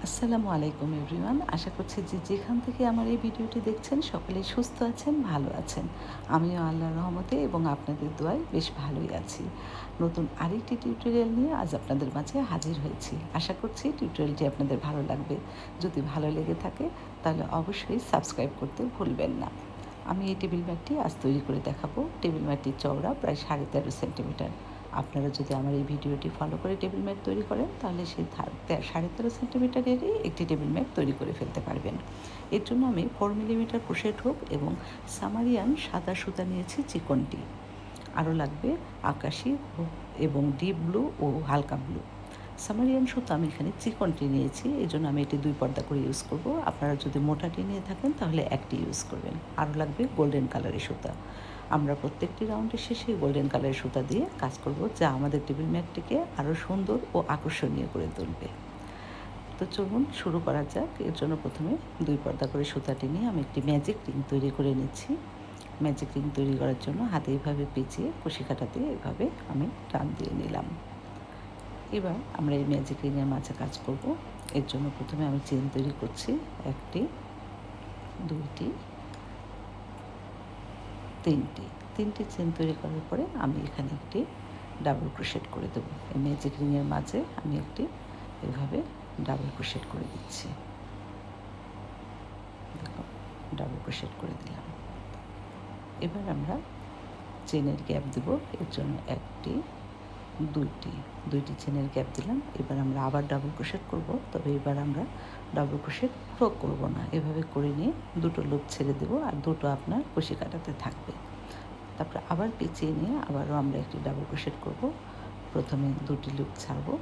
আসসালামু আলাইকুম এভরিওয়ান। আশা করছি যে যেখান থেকে আমার এই ভিডিওটি দেখছেন সকলেই সুস্থ আছেন, ভালো আছেন। আমিও আল্লাহর রহমতে এবং আপনাদের দোয়ায় বেশ ভালোই আছি। নতুন আরেকটি টিউটোরিয়াল নিয়ে আজ আপনাদের মাঝে হাজির হয়েছি। আশা করছি টিউটোরিয়ালটি আপনাদের ভালো লাগবে। যদি ভালো লেগে থাকে তাহলে অবশ্যই সাবস্ক্রাইব করতে ভুলবেন না। আমি এই টেবিল ম্যাটটি আজ তৈরি করে দেখাবো। টেবিল ম্যাটটির চওড়া প্রায় 13.5 সেন্টিমিটার। আপনারা যদি আমার এই ভিডিওটি ফলো করে টেবিল ম্যাট তৈরি করেন তাহলে সেই 13.5 সেন্টিমিটারেরই একটি টেবিল ম্যাট তৈরি করে ফেলতে পারবেন। এর জন্য আমি 4 মিলিমিটার ক্রোশেট হুক এবং সামারিয়ান সাদা সুতা নিয়েছি চিকনটি। আরও লাগবে আকাশি এবং ডিপ ব্লু ও হালকা ব্লু। সামারিয়ান সুতা আমি এখানে চিকনটি নিয়েছি, এই জন্য আমি এটি 2 পর্দা করে ইউজ করব। আপনারা যদি মোটাটি নিয়ে থাকেন তাহলে একটি ইউজ করবেন। আরও লাগবে গোল্ডেন কালারের সুতা। আমরা প্রত্যেকটি রাউন্ডের শেষে গোল্ডেন কালারের সুতা দিয়ে কাজ করব, যা আমাদের টেবিল ম্যাটটিকে আরও সুন্দর ও আকর্ষণীয় করে তুলবে। তো চলুন শুরু করা যাক। এর জন্য প্রথমে 2 পর্দা করে সুতাটি নিয়ে আমি একটি ম্যাজিক রিং তৈরি করে নিচ্ছি। ম্যাজিক রিং তৈরি করার জন্য হাতে এইভাবে পেঁচিয়ে কুশি কাঁটাতে এভাবে আমি টান দিয়ে নিলাম। এবার আমরা এই ম্যাজিক রিংয়ের মাঝে কাজ করব। এর জন্য প্রথমে আমি চেন তৈরি করছি। 1টি, 2টি, 3টি চেন তৈরি করার পরে আমি এখানে একটি ডাবল ক্রোশেট করে দেবো। এই ম্যাজিক রিংয়ের মাঝে আমি একটি এভাবে ডাবল ক্রোশেট করে দিচ্ছি। দেখো, ডাবল ক্রোশেট করে দিলাম। এবার আমরা চেনের গ্যাপ দেব। এর জন্য 1টি, 2টি চেনের গ্যাপ দিলাম। এবার আমরা আবার ডাবল ক্রোশেট করব, তবে এবার আমরা ডাবল ক্রোশেট পুরো করব না। এভাবে করে নিয়ে 2টো লুপ ছেড়ে দেবো আর 2টো আপনার কুশি কাটাতে থাকবে। তারপরে আবার পেঁচিয়ে নিয়ে আবারও আমরা একটি ডাবল ক্রোশেট করব। প্রথমে 2টি লুপ ছাড়বো,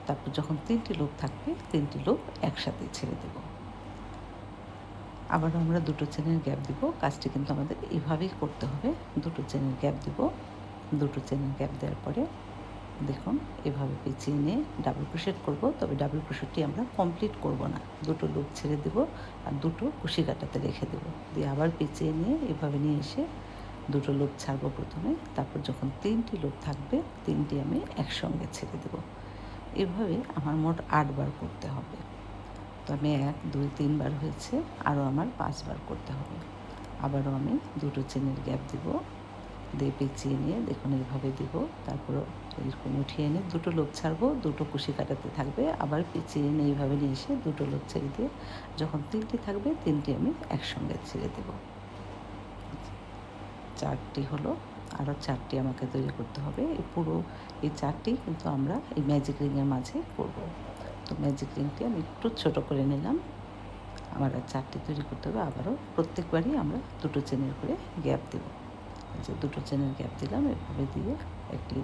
তারপর যখন 3টি লুপ থাকবে 3টি লুপ একসাথে ছেড়ে দেব। আবারও আমরা 2টো চেনের গ্যাপ দিব। কাজটি কিন্তু আমাদের এভাবেই করতে হবে। 2টো চেনের গ্যাপ দিব। 2টো চেনের গ্যাপ দেওয়ার পরে দেখুন এভাবে পেঁচিয়ে নিয়ে ডাবল ক্রোশেট করব, তবে ডাবল ক্রোশেটটি আমরা কমপ্লিট করব না। 2টো লুপ ছেড়ে দেব আর 2টো কুশি কাটাতে রেখে দেব। দিয়ে আবার পেঁচিয়ে নিয়ে এভাবে নিয়ে এসে 2টো লুপ ছাড়বো প্রথমে, তারপর যখন 3টি লুপ থাকবে 3টি আমি একসঙ্গে ছেড়ে দেব। এভাবে আমার মোট 8 বার করতে হবে। তো আমি 1, 2, 3 বার হয়েছে, আরও আমার 5 বার করতে হবে। আবারও আমি 2টো চেনের গ্যাপ দিব, দিয়ে পেঁচিয়ে নিয়ে দেখুন এইভাবে দিব। তারপর এরকম উঠিয়ে এনে 2টো লুপ ছাড়বো, 2টো কুশি কাটাতে থাকবে। আবার পেঁচিয়ে এনে এইভাবে নিয়ে এসে 2টো লুপ ছেড়ে দিয়ে যখন 3টি থাকবে 3টি আমি একসঙ্গে ছেড়ে দেব। 4টি হলো, আরও 4টি আমাকে তৈরি করতে হবে। এই 4টি কিন্তু আমরা এই ম্যাজিক রিংয়ের মাঝে করব। তো ম্যাজিক রিংটি আমি একটু ছোটো করে নিলাম। আমার আর 4টি তৈরি করতে হবে। আবারও প্রত্যেকবারই আমরা 2টো চেনের করে গ্যাপ দেব। যে 2টো চেনের গ্যাপ দিলাম, এভাবে দিয়ে একটি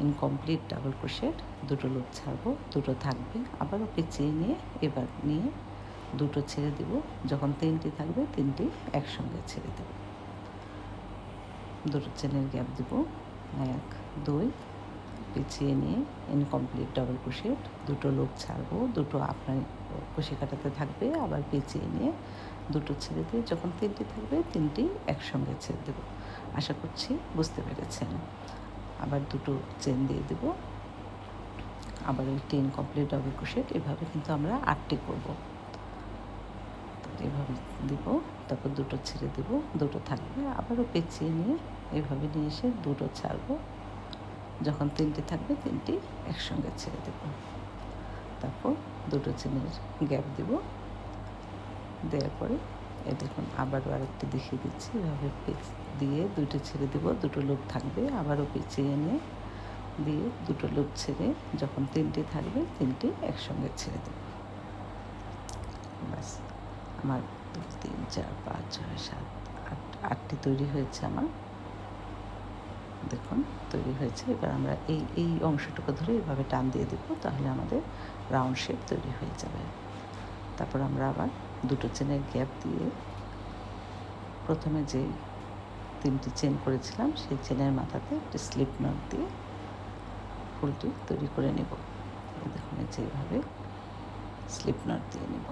ইনকমপ্লিট ডাবল ক্রোশেট, 2টো লুপ ছাড়বো, 2টো থাকবে। আবারও পেঁচিয়ে নিয়ে এবার নিয়ে 2টো ছেড়ে দেব। যখন 3টি থাকবে 3টি একসঙ্গে ছেড়ে দেব। 2টো চেনের গ্যাপ দেব। 1, 2, পেঁচিয়ে নিয়ে ইনকমপ্লিট ডাবল ক্রোশেট, 2টো লুপ ছাড়বো, 2টো আপনার কুশি কাটাতে থাকবে। আবার পেঁচিয়ে নিয়ে 2টো ছেড়ে দিয়ে যখন 3টি থাকবে 3টি একসঙ্গে ছেড়ে দেব। আশা করছি বুঝতে পেরেছেন। আবার 2টো চেন দিয়ে দেব। আবার একটি ইনকমপ্লিট ডাবল ক্রোশেট। এভাবে কিন্তু আমরা 8টি করব। এভাবে দিব, তারপর 2টো ছেড়ে দেব, 2টো থাকবে। আবারও পেঁচিয়ে নিয়ে এভাবে নিয়ে এসে 2টো ছাড়বো, যখন 3টি থাকবে 3টি একসঙ্গে ছেড়ে দেব। তারপর 2টো চেনের গ্যাপ দেব। দেওয়ার পরে এই দেখুন আবারও আরেকটি দেখিয়ে দিচ্ছি। এভাবে দিয়ে 2টো ছেড়ে দেব, 2টো লুপ থাকবে। আবারও পেঁচিয়ে নিয়ে দিয়ে 2টো লুপ ছেড়ে যখন 3টি থাকবে 3টি একসঙ্গে ছেড়ে দেব। ব্যাস আমার 2, 3, 4, 5, 6, 7, 8, 8টি তৈরি হয়েছে আমার। দেখুন তৈরি হয়েছে। এবার আমরা এই অংশটুকু ধরে এভাবে টান দিয়ে দেব, তাহলে আমাদের রাউন্ড শেপ তৈরি হয়ে যাবে। তারপর আমরা আবার 2টো চেনের গ্যাপ দিয়ে প্রথমে যে 3টি চেন করেছিলাম সেই চেনের মাথাতে একটি স্লিপ নট দিয়ে ফুলটি তৈরি করে নেব। দেখুন এইভাবে স্লিপ নট দিয়ে নেব।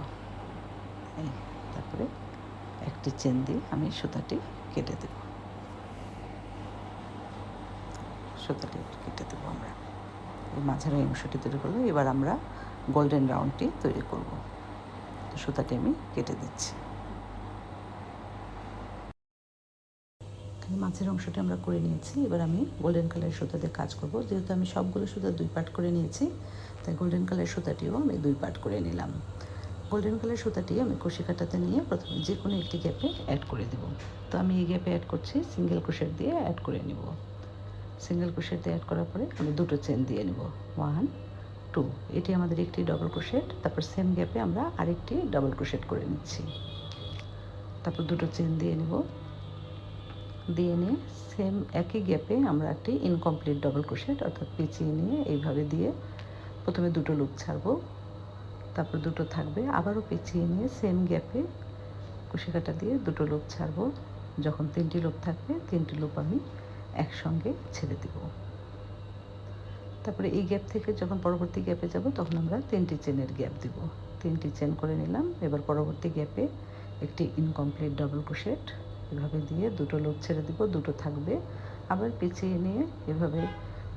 তারপরে একটি চেন দিয়ে আমি সুতাটি কেটে দেব। সুতাটি কেটে দেবো আমরা। এই মাঝের অংশটি তৈরি করলো। এবার আমরা গোল্ডেন রাউন্ডটি তৈরি করব। তো সুতাটি আমি কেটে দিচ্ছি। মাছের অংশটি আমরা করে নিয়েছি। এবার আমি গোল্ডেন কালারের সুতা দিয়ে কাজ করব। যেহেতু আমি সবগুলো সুতা 2 পার্ট করে নিয়েছি, তাই গোল্ডেন কালারের সুতাটিও আমি 2 পার্ট করে নিলাম। গোল্ডেন কালার সুতাটি আমি কুশি কাটাতে নিয়ে প্রথমে যে কোনো একটি গ্যাপে অ্যাড করে দেব। তো আমি এই গ্যাপে অ্যাড করছি, সিঙ্গেল ক্রোশেট দিয়ে অ্যাড করে নিব। সিঙ্গেল ক্রোশেট দিয়ে অ্যাড করার পরে আমি দুটো চেন দিয়ে নেব, 1 2। এটি আমাদের একটি ডবল ক্রোশেট। তারপর সেম গ্যাপে আমরা আরেকটি ডবল ক্রোশেট করে নিচ্ছি। তারপর দুটো চেন দিয়ে নেব, দিয়ে নিয়ে সেম একই গ্যাপে আমরা একটি ইনকমপ্লিট ডবল ক্রোশেট অর্থাৎ পেঁচিয়ে নিয়ে এইভাবে দিয়ে প্রথমে দুটো লুপ ছাড়বো, তারপর দুটো থাকবে, আবারও পেঁচিয়ে নিয়ে সেম গ্যাপে কুশি কাটা দিয়ে দুটো লুপ ছাড়বো। যখন 3টি লুপ থাকবে 3টি লুপ আমি একসঙ্গে ছেড়ে দেব। তারপরে এই গ্যাপ থেকে যখন পরবর্তী গ্যাপে যাব তখন আমরা 3টি চেনের গ্যাপ দেব। 3টি চেন করে নিলাম। এবার পরবর্তী গ্যাপে একটি ইনকমপ্লিট ডবল ক্রোশেট এভাবে দিয়ে দুটো লুপ ছেড়ে দেব, দুটো থাকবে, আবার পেঁচিয়ে নিয়ে এভাবে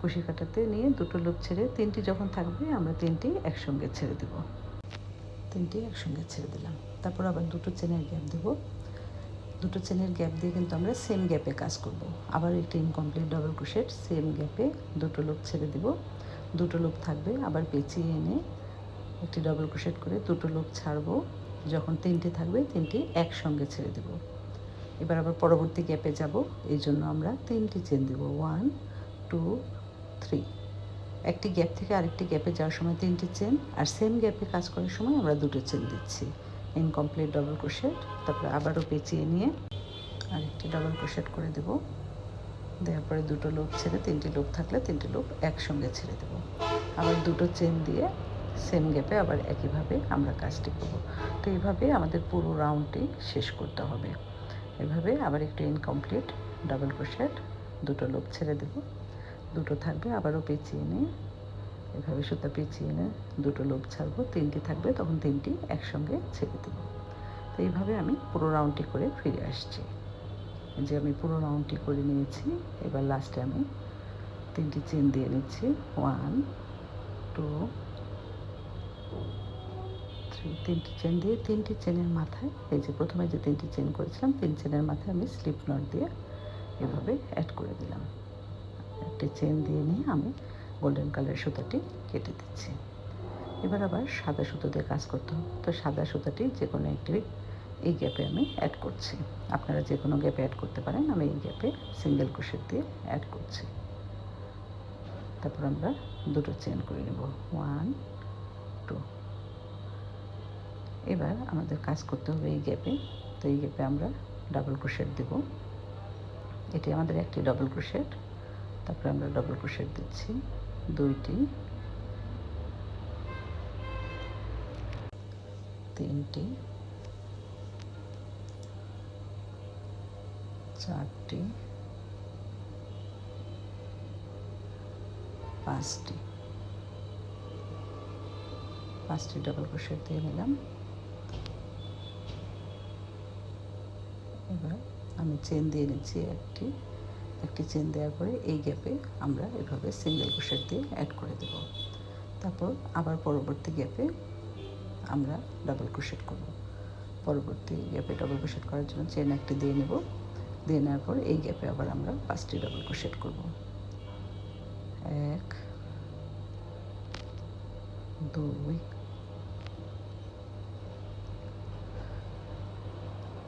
কুশি কাটাতে নিয়ে দুটো লুপ ছেড়ে 3টি যখন থাকবে আমরা 3টি একসঙ্গে ছেড়ে দেব। 3টি একসঙ্গে ছেড়ে দিলাম। তারপর আবার দুটো চেনের গ্যাপ দেব। দুটো চেনের গ্যাপ দিয়ে কিন্তু আমরা সেম গ্যাপে কাজ করব। আবার একটি ইনকমপ্লিট ডবল ক্রোশেট সেম গ্যাপে দুটো লুপ ছেড়ে দেব, দুটো লুপ থাকবে, আবার পেঁচিয়ে এনে একটি ডবল ক্রোশেট করে দুটো লুপ ছাড়বো। যখন 3টি থাকবে 3টি একসঙ্গে ছেড়ে দেব। এবার আবার পরবর্তী গ্যাপে যাব, এই জন্য আমরা 3টি চেন দেব, 1 2 3। একটি গ্যাপ থেকে আরেকটি গ্যাপে যাওয়ার সময় 3টি চেন, আর সেম গ্যাপে কাজ করার সময় আমরা দুটো চেন দিচ্ছি, ইনকমপ্লিট ডবল ক্রোশেট। তারপরে আবারও পেঁচিয়ে নিয়ে আরেকটি ডবল ক্রোশেট করে দেব, দেওয়ার পরে দুটো লুপ ছেড়ে 3টি লুপ থাকলে 3টি লুপ একসঙ্গে ছেড়ে দেব। আবার দুটো চেন দিয়ে সেম গ্যাপে আবার একইভাবে আমরা কাজটি করব। তো এইভাবে আমাদের পুরো রাউন্ডটি শেষ করতে হবে। এভাবে আবার একটু ইনকমপ্লিট ডাবল ক্রোশেট, দুটো লুপ ছেড়ে দেব, দুটো থাকবে, আবারও পেঁচিয়ে নিয়ে এভাবে সুতা পেঁচিয়ে নিয়ে দুটো লুপ ছাড়বো, 3টি থাকবে, তখন 3টি একসঙ্গে ছেড়ে দেব। তো এইভাবে আমি পুরো রাউন্ডটি করে ফিরে আসছি। যে আমি পুরো রাউন্ডটি করে নিয়েছি। এবার লাস্টে আমি 3টি চেন দিয়ে নিচ্ছি, 1 2 3। 3টি চেন দিয়ে 3টি চেনের মাথায় এই যে প্রথমে যে 3টি চেন করেছিলাম 3 চেনের মাথায় আমি স্লিপ নট দিয়ে এভাবে অ্যাড করে দিলাম। একটি চেন দিয়ে নিয়ে আমি গোল্ডেন কালারের সুতাটি কেটে দিচ্ছি। এবার আবার সাদা সুতো দিয়ে কাজ করতে হবে। তো সাদা সুতাটি যে কোনো একটি এই গ্যাপে আমি অ্যাড করছি। আপনারা যে কোনো গ্যাপে অ্যাড করতে পারেন, আমি এই গ্যাপে সিঙ্গেল ক্রোশেট দিয়ে অ্যাড করছি। তারপর আমরা দুটো চেন করে নেব, 1 2। এবার আমাদের কাজ করতে হবে এই গ্যাপে। তো এই গ্যাপে আমরা ডাবল ক্রোশেট দেব। এটি আমাদের একটি ডাবল ক্রোশেট। তারপরে আমরা ডাবল ক্রোশেট দিচ্ছি, 2টি 3টি 4টি 5টি 5টি ডাবল ক্রোশেট দিয়ে নিলাম। এবার আমি চেন দিয়ে নিচ্ছি একটি চেন দেওয়ার পরে এই গ্যাপে আমরা এভাবে সিঙ্গেল ক্রোশেট দিয়ে অ্যাড করে দেব। তারপর আবার পরবর্তী গ্যাপে আমরা ডাবল ক্রোশেট করব। পরবর্তী গ্যাপে ডাবল ক্রোশেট করার জন্য চেন একটি দিয়ে নেব, দিয়ে নেওয়ার পর এই গ্যাপে আবার আমরা 5টি ডাবল ক্রোশেট করব, 1 2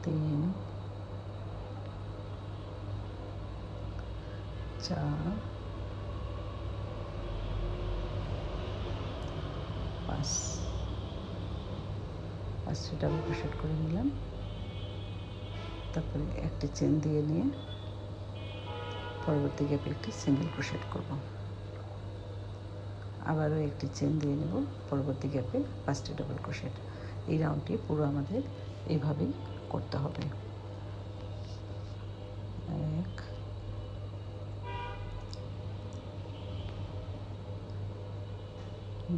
3 4 5। 5টি ডাবল ক্রোশেট করে নিলাম। তারপরে একটি চেন দিয়ে নিয়ে পরবর্তী গ্যাপে একটি সিঙ্গেল ক্রোশেট করব, আবারও একটি চেন দিয়ে নেব, পরবর্তী গ্যাপে 5টি ডাবল ক্রোশেট। এই রাউন্ডটি পুরো আমাদের এইভাবেই করতে হবে। 1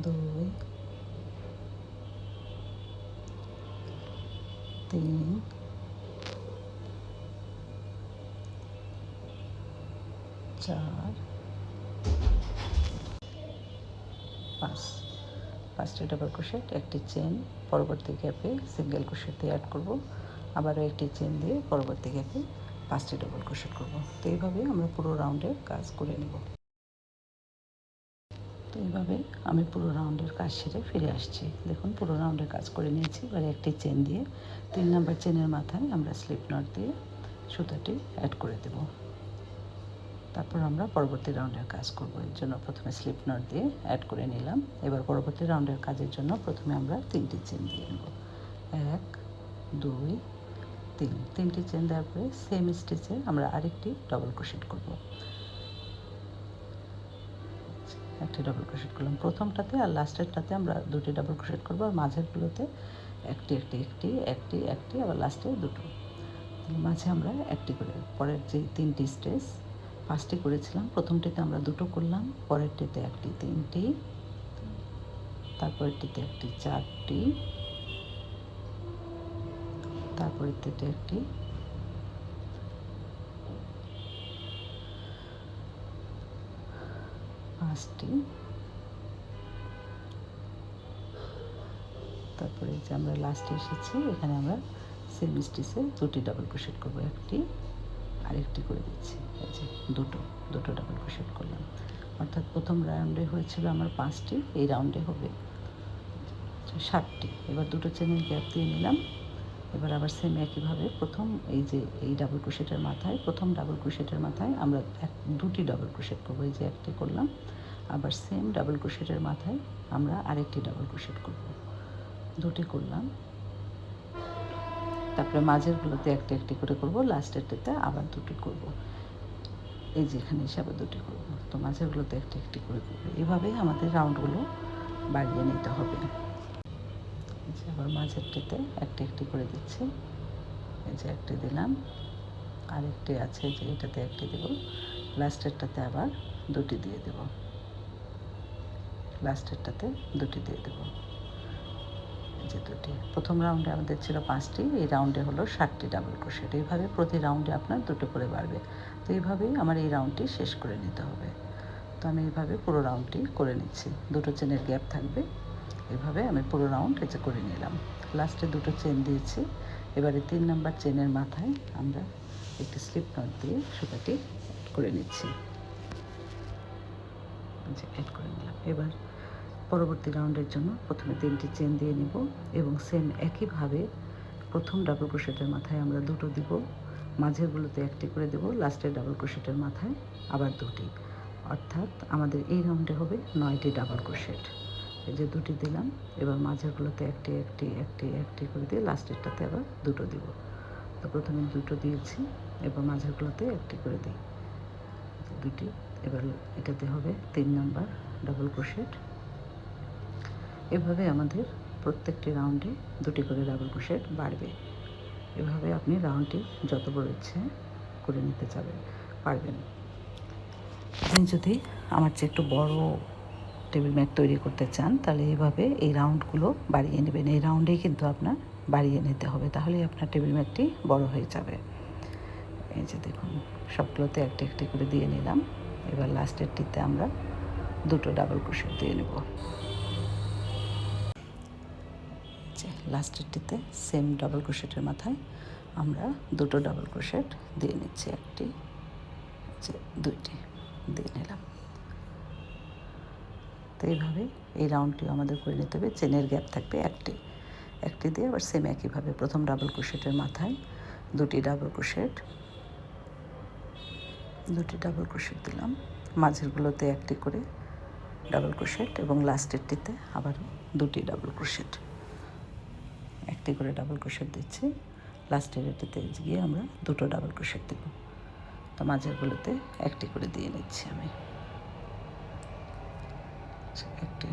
2 3 4 5। ফার্স্টে ডাবল ক্রোশেট, একটি চেন, পরবর্তী গ্যাপে সিঙ্গেল ক্রোশেট দিয়ে অ্যাড করব, আবারও একটি চেন দিয়ে পরবর্তী গ্যাপে 5টি ডাবল ক্রোশেট করব। তো এইভাবে আমরা পুরো রাউন্ডের কাজ করে নেব। তো এইভাবে আমি পুরো রাউন্ডের কাজ সেরে ফিরে আসছি। দেখুন পুরো রাউন্ডের কাজ করে নিয়েছি। এবারে একটি চেন দিয়ে 3 নাম্বার চেনের মাথায় আমরা স্লিপ নট দিয়ে সুতাটি অ্যাড করে দেব। তারপর আমরা পরবর্তী রাউন্ডের কাজ করব। এর জন্য প্রথমে স্লিপ নট দিয়ে অ্যাড করে নিলাম। এবার পরবর্তী রাউন্ডের কাজের জন্য প্রথমে আমরা 3টি চেন দিয়ে নেব। 1 2 3, 3টি চেন দেওয়ার পরে সেম স্টিচে আমরা আরেকটি ডাবল ক্রোশেট করব। একটি ডাবল ক্রোশেট করলাম প্রথমটাতে, আর লাস্টেরটাতে আমরা 2টি ডাবল ক্রোশেট করব, আর মাঝেরগুলোতে একটি আবার লাস্টে 2টো। মাঝে আমরা একটি করে, পরের যে 3টি স্টেজ 5টি করেছিলাম, প্রথমটিতে আমরা 2টো করলাম, পরেরটিতে একটি 3টি, তারপরেরটিতে একটি 4টি, তারপরেরটিতে একটি, পাঁচটি, তারপরে যে আমরা লাস্টে এসেছি এখানে আমরা সেম স্টিচে 2টি ডাবল ক্রোশেট করব, একটি আরেকটি করে দিচ্ছি। এই যে দুটো ডাবল ক্রোশেট করলাম, অর্থাৎ প্রথম রাউন্ডে হয়েছিল আমার 5টি, এই রাউন্ডে হবে 7টি। এবার 2টো চেনের গ্যাপ দিয়ে নিলাম। এবার আবার সেম একইভাবে এই ডাবল ক্রোশেটের মাথায়, প্রথম ডাবল ক্রোশেটের মাথায় আমরা 2টি ডাবল ক্রোশেট করব। এই যে একটি করলাম, আবার সেম ডাবল ক্রোশেটের মাথায় আমরা আরেকটি ডাবল ক্রোশেট করব, 2টি করলাম, তারপরে মাঝেরগুলোতে একটি করে করব, লাস্টেরটাতে আবার 2টি করব। এই যে এখানে এসে আবার 2টি করব, তো মাঝেরগুলোতে একটি করে করব। এভাবেই আমাদের রাউন্ডগুলো বাড়িয়ে নিতে হবে। আবার মাঝেরটাতে একটি করে দিচ্ছি। এই যে একটি দিলাম, আরেকটি আছে যে এটাতে একটি দেব, লাস্টেরটাতে আবার 2টি দিয়ে দেব, লাস্টেরটাতে 2টি দিয়ে দেব। এই যে 2টি। প্রথম রাউন্ডে আমাদের ছিল 5টি, এই রাউন্ডে হলো 7টি ডাবল ক্রোশেট। এইভাবে প্রতি রাউন্ডে আপনার 2টো করে বাড়বে। তো এইভাবেই আমার এই রাউন্ডটি শেষ করে নিতে হবে। তো আমি এইভাবে পুরো রাউন্ডটি করে নিচ্ছি, 2টো চেনের গ্যাপ থাকবে। এভাবে আমি পুরো রাউন্ড এই যে করে নিলাম। লাস্টে 2টো চেন দিয়েছি। এবারে 3 নাম্বার চেনের মাথায় আমরা একটি স্লিপ নট দিয়ে সুতাটি করে নিচ্ছি, যে অ্যাড করে নিলাম। এবার পরবর্তী রাউন্ডের জন্য প্রথমে 3টি চেন দিয়ে নিব এবং সেম একইভাবে প্রথম ডাবল ক্রোশেটের মাথায় আমরা 2টো দিব, মাঝেরগুলোতে একটি করে দেব, লাস্টের ডাবল ক্রোশেটের মাথায় আবার 2টি, অর্থাৎ আমাদের এই রাউন্ডে হবে 9টি ডাবল ক্রোশেট। এই যে 2টি দিলাম, এবার মাঝেরগুলোতে একটি করে দিয়ে লাস্টেরটাতে আবার 2টো দিব। তো প্রথমে 2টো দিয়েছি, এবার মাঝেরগুলোতে একটি করে দিই, 2টি। এবার এটাতে হবে 3 নাম্বার ডাবল ক্রোশেট। এভাবে আমাদের প্রত্যেকটি রাউন্ডে 2টি করে ডাবল ক্রোশেট বাড়বে। এভাবে আপনি রাউন্ডটি যত বড় ইচ্ছে করে নিতে পারবেন। আপনি যদি আমার চেয়ে একটু বড় টেবিল ম্যাট তৈরি করতে চান, তাহলে এইভাবে এই রাউন্ডগুলো বাড়িয়ে নেবেন। এই রাউন্ডেই কিন্তু আপনার বাড়িয়ে নিতে হবে, তাহলেই আপনার টেবিল ম্যাটটি বড় হয়ে যাবে। এই যে দেখুন, সবগুলোতে একটি করে দিয়ে নিলাম। এবার লাস্টেরটিতে আমরা 2টো ডাবল ক্রোশেট দিয়ে নেব। লাস্টেরটিতে সেম ডাবল ক্রোশেটের মাথায় আমরা 2টো ডাবল ক্রোশেট দিয়ে নিচ্ছি, 2টি দিয়ে নিলাম। তো এইভাবে এই রাউন্ডটিও আমাদের করে নিতে হবে। চেনের গ্যাপ থাকবে একটি দিয়ে আবার সেম একইভাবে প্রথম ডাবল ক্রোশেটের মাথায় 2টি ডাবল ক্রোশেট দিলাম, মাঝেরগুলোতে একটি করে ডাবল ক্রোশেট এবং লাস্টেরটিতে আবারও 2টি ডাবল ক্রোশেট, একটি করে ডাবল ক্রোশেট দিচ্ছি। লাস্টের এটিতে গিয়ে আমরা 2টো ডাবল ক্রোশেট দেব। তো মাঝেরগুলোতে একটি করে দিয়ে নিচ্ছি আমি, একটি,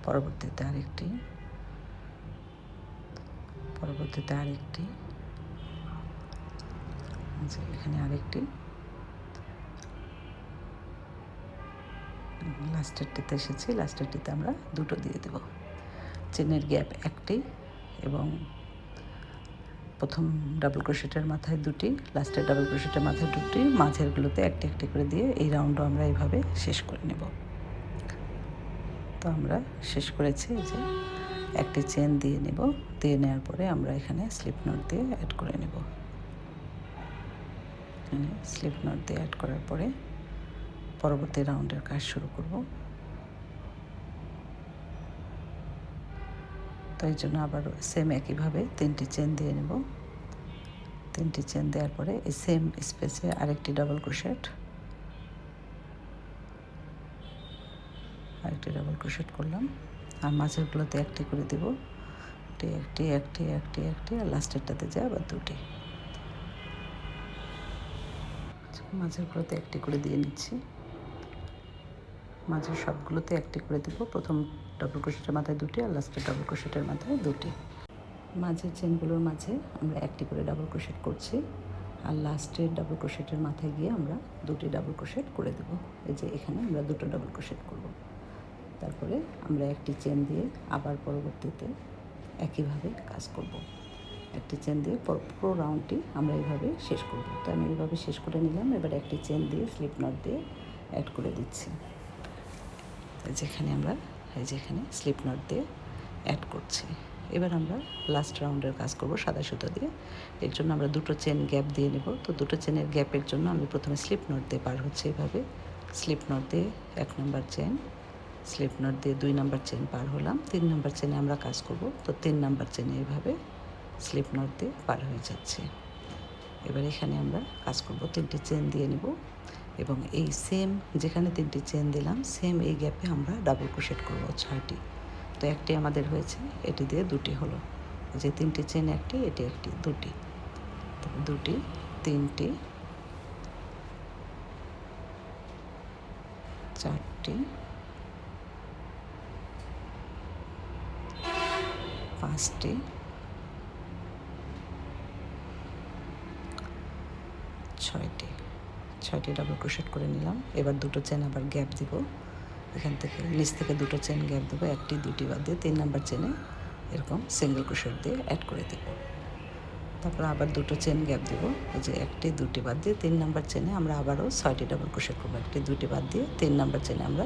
পরবর্তীতে আরেকটি, এখানে আরেকটি, লাস্টেরটিতে এসেছি, লাস্টেরটিতে আমরা 2টো দিয়ে দেব। চেনের গ্যাপ একটি এবং প্রথম ডাবল ক্রোশেটের মাথায় 2টি, লাস্টের ডাবল ক্রোশেটের মাথায় 2টি, মাঝেরগুলোতে একটি করে দিয়ে এই রাউন্ডও আমরা এইভাবে শেষ করে নেব। তো আমরা শেষ করেছি। এই যে একটি চেন দিয়ে নেব, দিয়ে নেওয়ার পরে আমরা এখানে স্লিপ নট দিয়ে অ্যাড করে নেব। এখানে স্লিপ নট দিয়ে অ্যাড করার পরে পরবর্তী রাউন্ডের কাজ শুরু করব। তো এই জন্য আবার সেম একইভাবে 3টি চেন দিয়ে নেব। 3টি চেন দেওয়ার পরে এই সেম স্পেসে আরেকটি ডাবল ক্রোশেট, করলাম। আর মাঝেরগুলোতে একটি করে দেব, একটি আর লাস্টেরটাতে যায় আবার 2টি। মাঝেরগুলোতে একটি করে দিয়ে নিচ্ছি, মাঝের সবগুলোতে একটি করে দেব। প্রথম ডাবল ক্রোশেটের মাথায় 2টি আর লাস্টের ডাবল ক্রোশেটের মাথায় 2টি। মাঝের চেনগুলোর মাঝে আমরা একটি করে ডাবল ক্রোশেট করছি, আর লাস্টের ডাবল ক্রোশেটের মাথায় গিয়ে আমরা 2টি ডাবল ক্রোশেট করে দেব। এই যে এখানে আমরা 2টো ডাবল ক্রোশেট করব। তারপরে আমরা একটি চেন দিয়ে আবার পরবর্তীতে একইভাবে কাজ করব। একটি চেন দিয়ে পুরো রাউন্ডটি আমরা এইভাবে শেষ করব। তো আমি এইভাবে শেষ করে নিলাম। এবার একটি চেন দিয়ে স্লিপ নট দিয়ে অ্যাড করে দিচ্ছি। যেখানে আমরা যেখানে স্লিপ নট দিয়ে অ্যাড করছি। এবার আমরা লাস্ট রাউন্ডের কাজ করব সাদা সুতো দিয়ে। এর জন্য আমরা 2টো চেন গ্যাপ দিয়ে নেব। তো 2টো চেনের গ্যাপের জন্য আমি প্রথমে স্লিপ নট দিয়ে পার হচ্ছে। এভাবে স্লিপ নট দিয়ে 1 নম্বর চেন, স্লিপ নট দিয়ে 2 নম্বর চেন পার হলাম। 3 নম্বর চেনে আমরা কাজ করব। তো 3 নম্বর চেনে এইভাবে স্লিপ নট দিয়ে পার হয়ে যাচ্ছে। এবার এখানে আমরা কাজ করব, 3টি চেন দিয়ে নেব এবং এই সেম যেখানে 3টি চেন দিলাম সেম এই গ্যাপে আমরা ডাবল ক্রোশেট করব 6টি। তো একটি আমাদের হয়েছে, এটি দিয়ে 2টি হলো। যে 3টি চেন একটি, এটি একটি, 2টি, 2টি, 3টি, 4টি, 5টি, 6টি ডাবল ক্রোশেট করে নিলাম। এবার 2টো চেন আবার গ্যাপ দিব, এখান থেকে নিচ থেকে 2টো চেন গ্যাপ দেবো, 1টি 2টি বাদ দিয়ে 3 নম্বর চেনে এরকম সিঙ্গেল ক্রোশেট দিয়ে অ্যাড করে দেব। তারপর আবার 2টো চেন গ্যাপ দেবো, এই যে 1টি 2টি বাদ দিয়ে 3 নম্বর চেনে আমরা আবারও 6টি ডাবল ক্রোশেট করবো। 1টি 2টি বাদ দিয়ে 3 নম্বর চেনে আমরা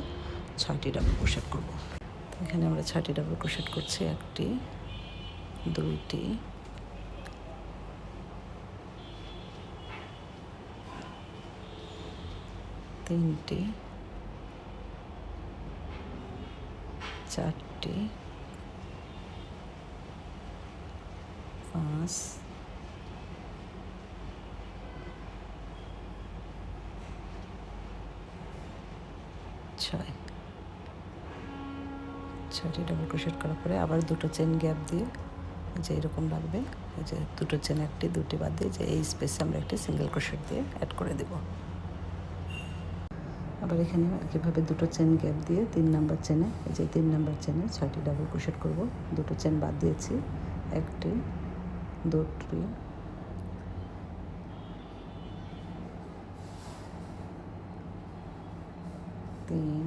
6টি ডাবল ক্রোশেট করব। এখানে আমরা 6টি ডাবল ক্রোশেট করছি, 1টি, 2টি, 3টি, 4টি, 5, 6টি ডাবল ক্রোশেট করার পরে আবার 2টো চেন গ্যাপ দিয়ে যে এরকম লাগবে, এই যে 2টো চেন 1টি 2টি বাদ দিয়ে যে এই স্পেসে আমরা একটি সিঙ্গেল ক্রোশেট দিয়ে অ্যাড করে দেব। আবার এখানে একইভাবে 2টো চেন গ্যাপ দিয়ে 3 নম্বর চেনে, এই যে 3 নম্বর চেনে 6টি ডাবল ক্রোশেট করব। 2টো চেন বাদ দিয়েছি, 1টি, 2টি, 3,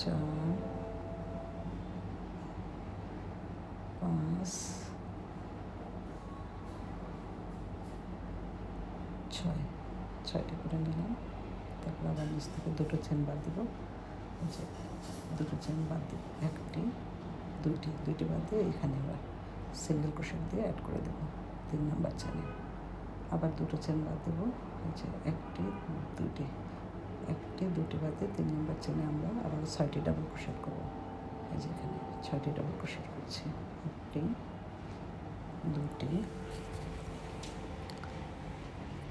4, 5, 6টি করে নিলাম। তারপর আবার নিচ থেকে 2টো চেন বাদ দিব, যে 2টো চেন বাদ দিব, 1টি, 2টি বাদ দিয়ে এখানে আবার সিঙ্গেল ক্রোশেট দিয়ে অ্যাড করে দেবো 3 নম্বর চেনে। আবার 2টো চেন বাদ দেবো, যে 1টি, 2টি বাদ দিয়ে 3 নম্বর চেনে আমরা আবার 6টি ডাবল ক্রোশেট করবো। এই যে এখানে 6টি ডাবল ক্রোশেট করছি, 1টি, 2টি,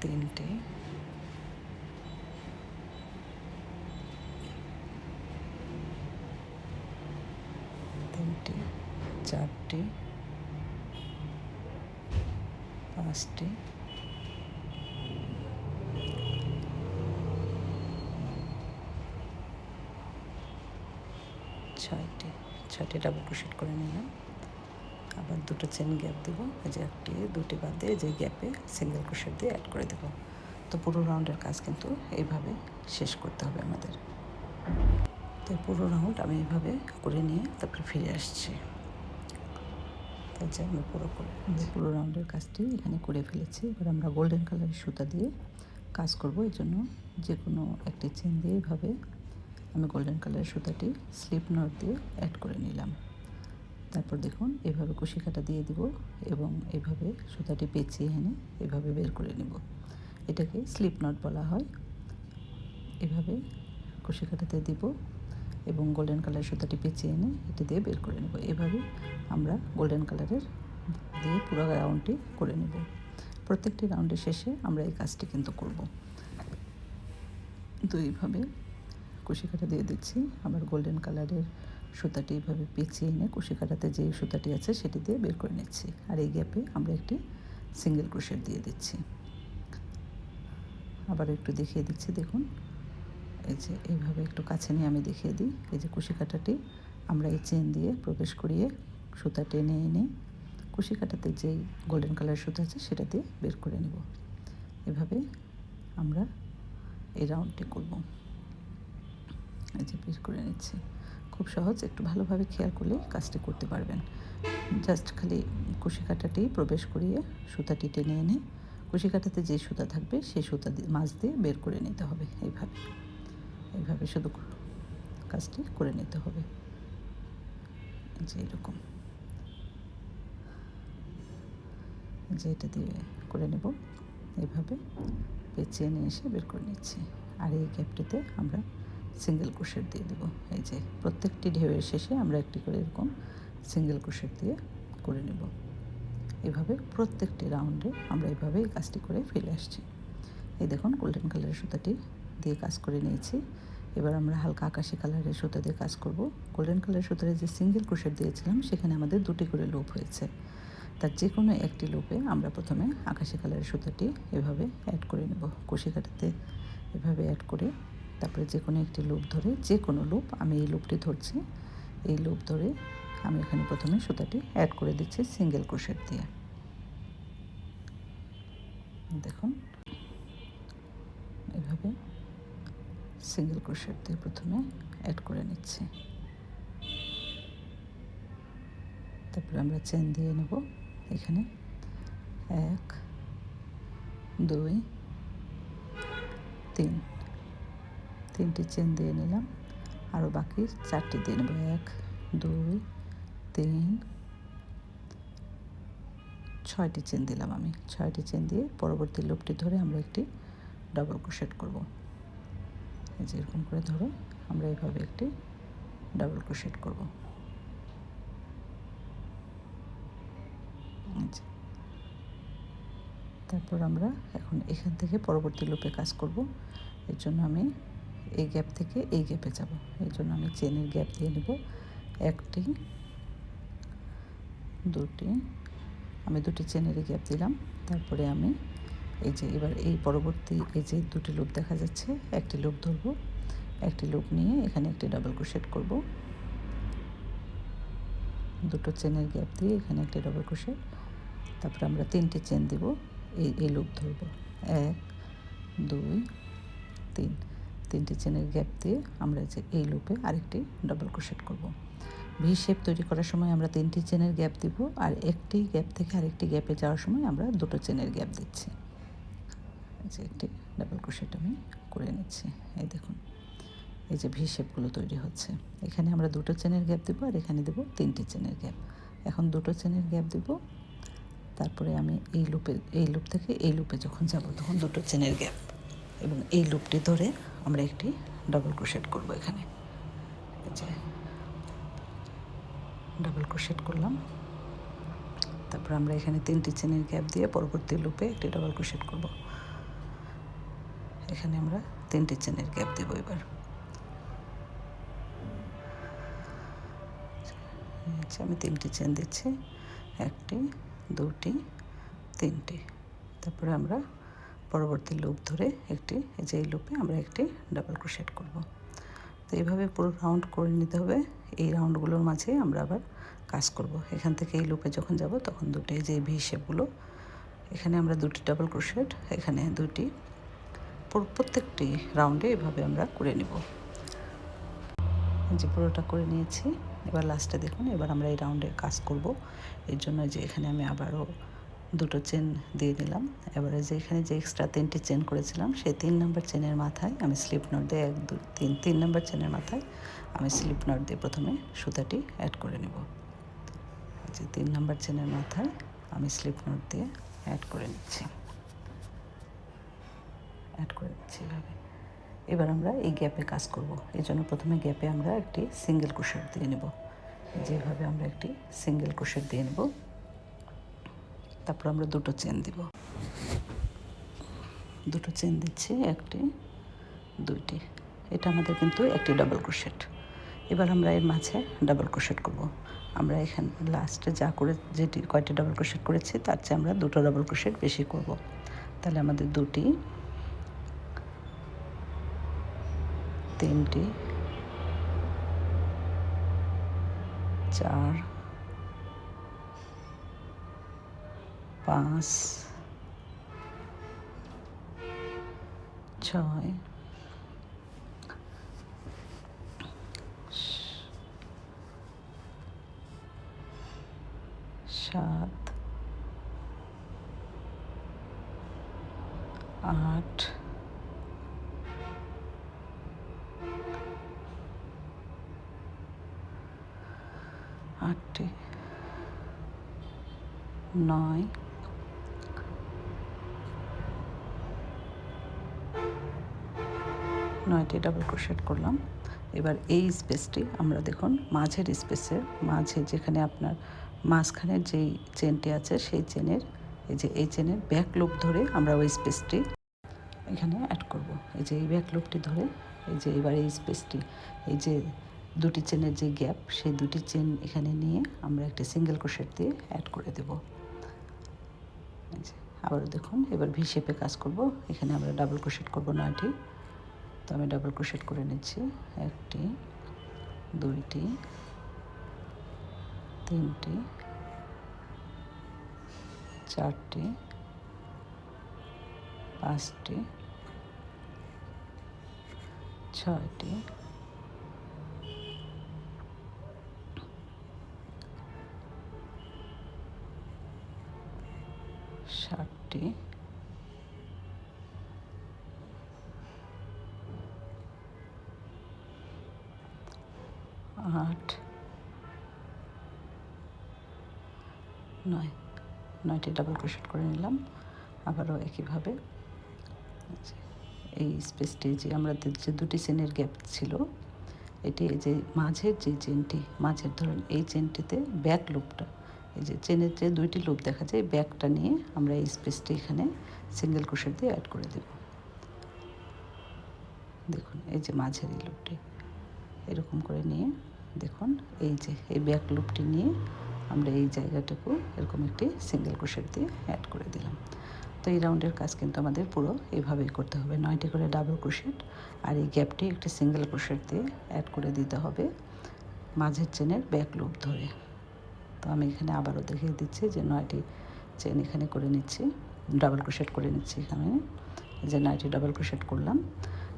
3টি, 4টি, 5টি, 6টি ডাবল ক্রোশেট করে নিলাম। আবার 2টো চেন গ্যাপ দেবো, এই যে 1টি 2টি বাদ দিয়ে যে গ্যাপে সিঙ্গেল ক্রোশেট দিয়ে অ্যাড করে দেবো। তো পুরো রাউন্ডের কাজ কিন্তু এইভাবে শেষ করতে হবে আমাদের। তো পুরো রাউন্ড আমি এইভাবে করে নিয়ে তারপরে ফিরে আসছি। তো যে আমি পুরো রাউন্ডের কাজটি এখানে করে ফেলেছি। এবার আমরা গোল্ডেন কালারের সুতা দিয়ে কাজ করব। এই জন্য যে কোনো একটি চেন দিয়ে এইভাবে আমি গোল্ডেন কালারের সুতাটি স্লিপ নট দিয়ে অ্যাড করে নিলাম। তারপর দেখুন এভাবে কুশি কাটা দিয়ে দিব এবং এভাবে সুতাটি পেঁচিয়ে এনে এভাবে বের করে নেব। এটাকে স্লিপ নট বলা হয়। এভাবে কুশি কাটাতে দিব এবং গোল্ডেন কালারের সুতাটি পেঁচিয়ে এনে এটা দিয়ে বের করে নেব। এভাবে আমরা গোল্ডেন কালারের দিয়ে পুরো রাউন্ডটি করে নেব। প্রত্যেকটি রাউন্ডের শেষে আমরা এই কাজটি কিন্তু করব। তো এইভাবে কুশি কাটা দিয়ে দিচ্ছি। আবার গোল্ডেন কালারের সুতাটি এইভাবে পেঁচিয়ে এনে কুশি কাটাতে যে সুতাটি আছে সেটি দিয়ে বের করে নিচ্ছি। আর এই গ্যাপে আমরা একটি সিঙ্গেল ক্রোশেট দিয়ে দিচ্ছি। আবার একটু দেখিয়ে দিচ্ছি, দেখুন এই যে এইভাবে একটু কাছে নিয়ে আমি দেখিয়ে দিই। এই যে কুশি কাটাটি আমরা এই চেন দিয়ে প্রবেশ করিয়ে সুতা টেনে এনে কুশি কাটাতে যেই গোল্ডেন কালার সুতা আছে সেটা দিয়ে বের করে নেব। এভাবে আমরা এই রাউন্ডটি করব। এই যে বের করে নিচ্ছি। খুব সহজ, একটু ভালোভাবে খেয়াল করলে কাজটি করতে পারবেন। জাস্ট খালি কুশি কাটাটি প্রবেশ করিয়ে সুতাটি টেনে এনে কুশি কাটাতে যে সুতা থাকবে সেই সুতা দিয়ে মাছ দিয়ে বের করে নিতে হবে। এইভাবে শুধু কাজটি করে নিতে হবে। যে এরকম যে এটা দিয়ে করে নেব, এইভাবে পেঁচিয়ে নিয়ে এসে বের করে নিচ্ছি। আর এই গ্যাপটিতে আমরা সিঙ্গেল ক্রোশেট দিয়ে দেবো। এই যে প্রত্যেকটি ঢেউয়ের শেষে আমরা একটি করে এরকম সিঙ্গেল ক্রোশেট দিয়ে করে নেব। এভাবে প্রত্যেকটি রাউন্ডে আমরা এইভাবে এই কাজটি করে ফেলে আসছি। এই দেখুন গোল্ডেন কালারের সুতাটি দিয়ে কাজ করে নিয়েছি। এবার আমরা হালকা আকাশি কালারের সুতা দিয়ে কাজ করব। গোল্ডেন কালারের সুতারে যে সিঙ্গেল ক্রোশেট দিয়েছিলাম সেখানে আমাদের দুটি করে লুপ হয়েছে। তার যে কোনো একটি লুপে আমরা প্রথমে আকাশি কালারের সুতাটি এভাবে অ্যাড করে নেব। কুশি কাটাতে এভাবে অ্যাড করে তারপরে যে কোনো একটি লুপ ধরে, যে কোনো লুপ, আমি এই লুপটি ধরছি, এই লুপ ধরে আমি এখানে প্রথমে সুতাটি অ্যাড করে দিচ্ছি সিঙ্গেল ক্রোশেট দিয়ে। দেখুন এভাবে সিঙ্গেল ক্রোশেট দিয়ে প্রথমে অ্যাড করে নিচ্ছি। তারপরে আমরা চেন দিয়ে নেব। এখানে 1 2 3 তিনটি চেন দিয়ে নিলাম। আরও বাকি 4টি দিয়ে নেব। 1 2 3 6টি চেন দিলাম। আমি 6টি চেন দিয়ে পরবর্তী লুপটি ধরে আমরা একটি ডাবল ক্রোশেট করব। এই যে এরকম করে ধরে আমরা এইভাবে একটি ডাবল ক্রোশেট করব। তারপর আমরা এখন এখান থেকে পরবর্তী লুপে কাজ করব। এর জন্য আমি এই গ্যাপ থেকে এই গ্যাপে যাব। এর জন্য আমি চেনের গ্যাপ দিয়ে নেব। 1টি 2টি, আমি 2টি চেনের গ্যাপ দিলাম। তারপরে আমি এই যে এবার এই পরবর্তী এই যে 2টি লুপ দেখা যাচ্ছে, একটি লুপ ধরব, একটি লুপ নিয়ে এখানে একটি ডাবল ক্রোশেট করব। 2টো চেনের গ্যাপ দিয়ে এখানে একটি ডাবল ক্রোশেট। তারপরে আমরা 3টি চেন দিব, এই লুপ ধরব। 1 2 3 3টি চেনের গ্যাপ দিয়ে আমরা যে এই লুপে আরেকটি ডাবল ক্রোশেট করব। ভি শেপ তৈরি করার সময় আমরা 3টি চেনের গ্যাপ দিব, আর একটি গ্যাপ থেকে আরেকটি গ্যাপে যাওয়ার সময় আমরা 2টো চেনের গ্যাপ দিচ্ছি। যে একটি ডাবল ক্রোশেট আমি করে নিচ্ছি। এই দেখুন এই যে ভি শেপগুলো তৈরি হচ্ছে। এখানে আমরা 2টো চেনের গ্যাপ দেবো আর এখানে দেবো 3টি চেনের গ্যাপ। এখন 2টো চেনের গ্যাপ দেব। তারপরে আমি এই লুপ থেকে এই লুপে যখন যাব তখন 2টো চেনের গ্যাপ এবং এই লুপটি ধরে আমরা একটি ডাবল ক্রোশেট করব। এখানে এই যে ডাবল ক্রোশেট করলাম। তারপর আমরা এখানে 3টি চেনের গ্যাপ দিয়ে পরবর্তী লুপে একটি ডাবল ক্রোশেট করব। এখানে আমরা 3টি চেনের গ্যাপ দেব। এবার আমি 3টি চেন দিচ্ছি, 1টি 2টি 3টি। তারপরে আমরা পরবর্তী লুপ ধরে একটি এই লুপে আমরা একটি ডাবল ক্রোশেট করব। তো এইভাবে পুরো রাউন্ড করে নিতে হবে। এই রাউন্ডগুলোর মাঝে আমরা আবার কাজ করব। এখান থেকে এই লুপে যখন যাব তখন দুটো যে ভি শেপগুলো, এখানে আমরা 2টি ডাবল ক্রোশেট, এখানে 2টি, প্রত্যেকটি রাউন্ডে এভাবে আমরা করে নেব। যে পুরোটা করে নিয়েছি। এবার লাস্টে দেখুন, এবার আমরা এই রাউন্ডে কাজ করব। এর জন্য যে এখানে আমি আবারও দুটো চেন দিয়ে দিলাম। এবারে যে এখানে যে এক্সট্রা 3টি চেন করেছিলাম সেই 3 নম্বর চেনের মাথায় আমি স্লিপ নট দিয়ে 1 2 3 3 নম্বর চেনের মাথায় আমি স্লিপ নট দিয়ে প্রথমে সুতাটি অ্যাড করে নেব। যে 3 নম্বর চেনের মাথায় আমি স্লিপ নট দিয়ে অ্যাড করে নিচ্ছি এভাবে। এবার আমরা এই গ্যাপে কাজ করব। এই জন্য প্রথমে গ্যাপে আমরা একটি সিঙ্গেল ক্রোশেট দিয়ে নেব। যেভাবে আমরা একটি সিঙ্গেল ক্রোশেট দিয়ে নেব, তারপর আমরা দুটো চেন দিব। দুটো চেন দিচ্ছি, একটি দুইটি। এটা আমাদের কিন্তু একটি ডাবল ক্রোশেট। এবার আমরা এর মাঝে ডাবল ক্রোশেট করব। আমরা এখানে লাস্টে যা করে যেটি কয়টি ডাবল ক্রোশেট করেছি তার চেয়ে আমরা দুটো ডাবল ক্রোশেট বেশি করব। তাহলে আমাদের দুটি, তিনটি, 4, 5, 6, 7, 8, 8টি, 9, 9টি ডাবল ক্রোশেট করলাম। এবার এই স্পেসটি আমরা দেখুন মাঝের স্পেসের মাঝে যেখানে আপনার মাঝখানের যেই চেনটি আছে সেই চেনের এই চেনের ব্যাক লুপ ধরে আমরা ওই স্পেসটি এখানে অ্যাড করব। এই যে এই ব্যাক লুপটি ধরে এই যে এবার এই স্পেসটি, এই যে দুটি চেনের যে গ্যাপ সেই দুটি চেন এখানে নিয়ে আমরা একটি সিঙ্গেল ক্রোশেট দিয়ে অ্যাড করে দেব। এই যে আবারও দেখুন, এবার ভি শেপে কাজ করব। এখানে আমরা ডাবল ক্রোশেট করব 9টি। তো আমি ডাবল ক্রোশেট করে নিচ্ছি, একটি, দুইটি, তিনটি, 4টি, 5টি, 6টি, 7টি, 8, 9, 9টি ডাবল ক্রোশেট করে নিলাম। আবারও একইভাবে এই স্পেসটি যে আমাদের যে দুটি চেনের গ্যাপ ছিল, এটি এই যে মাঝের যে চেনটি, মাঝের ধরুন এই চেনটিতে ব্যাক লুপটা, এই যে চেনের যে দুইটি লুপ দেখা যায়, ব্যাকটা নিয়ে আমরা এই স্পেসটি এখানে সিঙ্গেল ক্রোশেট দিয়ে অ্যাড করে দেব। দেখুন এই যে মাঝের এই লুপটি এরকম করে নিয়ে দেখুন এই যে এই ব্যাক লুপটি নিয়ে আমরা এই জায়গাটুকু এরকম একটি সিঙ্গেল ক্রোশেট দিয়ে অ্যাড করে দিলাম। তো এই রাউন্ডের কাজ কিন্তু আমাদের পুরো এইভাবেই করতে হবে, 9টি করে ডাবল ক্রোশেট আর এই গ্যাপটি একটি সিঙ্গেল ক্রোশেট দিয়ে অ্যাড করে দিতে হবে মাঝের চেনের ব্যাক লুপ ধরে। তো আমি এখানে আবারও দেখিয়ে দিচ্ছি যে 9টি চেন এখানে করে নিচ্ছি, ডাবল ক্রোশেট করে নিচ্ছি। এখানে যে 9টি ডাবল ক্রোশেট করলাম।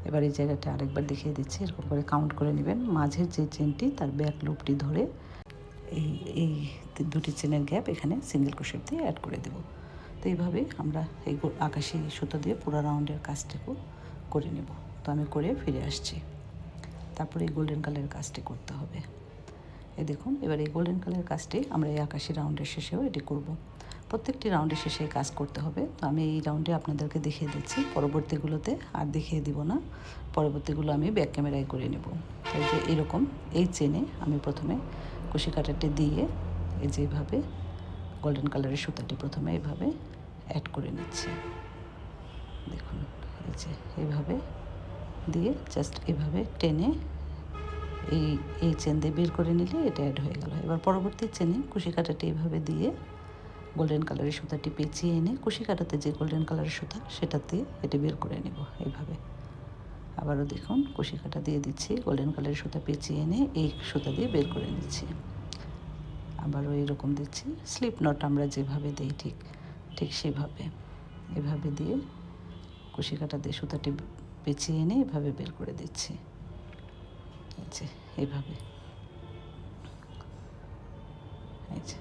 এবার এই জায়গাটা আরেকবার দেখিয়ে দিচ্ছি, এরকম করে কাউন্ট করে নেবেন। মাঝের যে চেনটি তার ব্যাক লুপটি ধরে এই এই দুটি চেনের গ্যাপ এখানে সিঙ্গেল ক্রোশেট দিয়ে অ্যাড করে দেব। তো এইভাবে আমরা এই আকাশি সুতো দিয়ে পুরো রাউন্ডের কাজটুকু করে নেব। তো আমি করে ফিরে আসছি। তারপরে এই গোল্ডেন কালারের কাজটি করতে হবে। এই দেখুন, এবার এই গোল্ডেন কালারের কাজটি আমরা এই আকাশি রাউন্ডের শেষেও এটি করব। প্রত্যেকটি রাউন্ডের শেষে কাজ করতে হবে। তো আমি এই রাউন্ডে আপনাদেরকে দেখিয়ে দিচ্ছি, পরবর্তীগুলোতে আর দেখিয়ে দিব না। পরবর্তীগুলো আমি ব্যাক ক্যামেরায় করে নেব। তো এই যে এরকম এই চেনে আমি প্রথমে কুশি কাটারটি দিয়ে এই যে এইভাবে গোল্ডেন কালারের সুতাটি প্রথমে এইভাবে অ্যাড করে নিচ্ছি। দেখুন এই যে এইভাবে দিয়ে জাস্ট এভাবে টেনে এই চেন দিয়ে বের করে নিলে এটা অ্যাড হয়ে গেল। এবার পরবর্তী চেনে কুশি কাটাটি এইভাবে দিয়ে গোল্ডেন কালারের সুতাটি পেঁচিয়ে এনে কুশি কাটাতে যে গোল্ডেন কালারের সুতা সেটা দিয়ে এটি বের করে নেব এইভাবে। আবারও দেখুন কুশি কাটা দিয়ে দিচ্ছি, গোল্ডেন কালারের সুতা পেঁচিয়ে এনে এই সুতা দিয়ে বের করে নিচ্ছি। আবারও এরকম দিচ্ছি, স্লিপ নট আমরা যেভাবে দিই ঠিক সেভাবে এভাবে দিয়ে কুশি কাটা দিয়ে সুতাটি পেঁচিয়ে এনে এভাবে বের করে দিচ্ছি। এইভাবে এই যে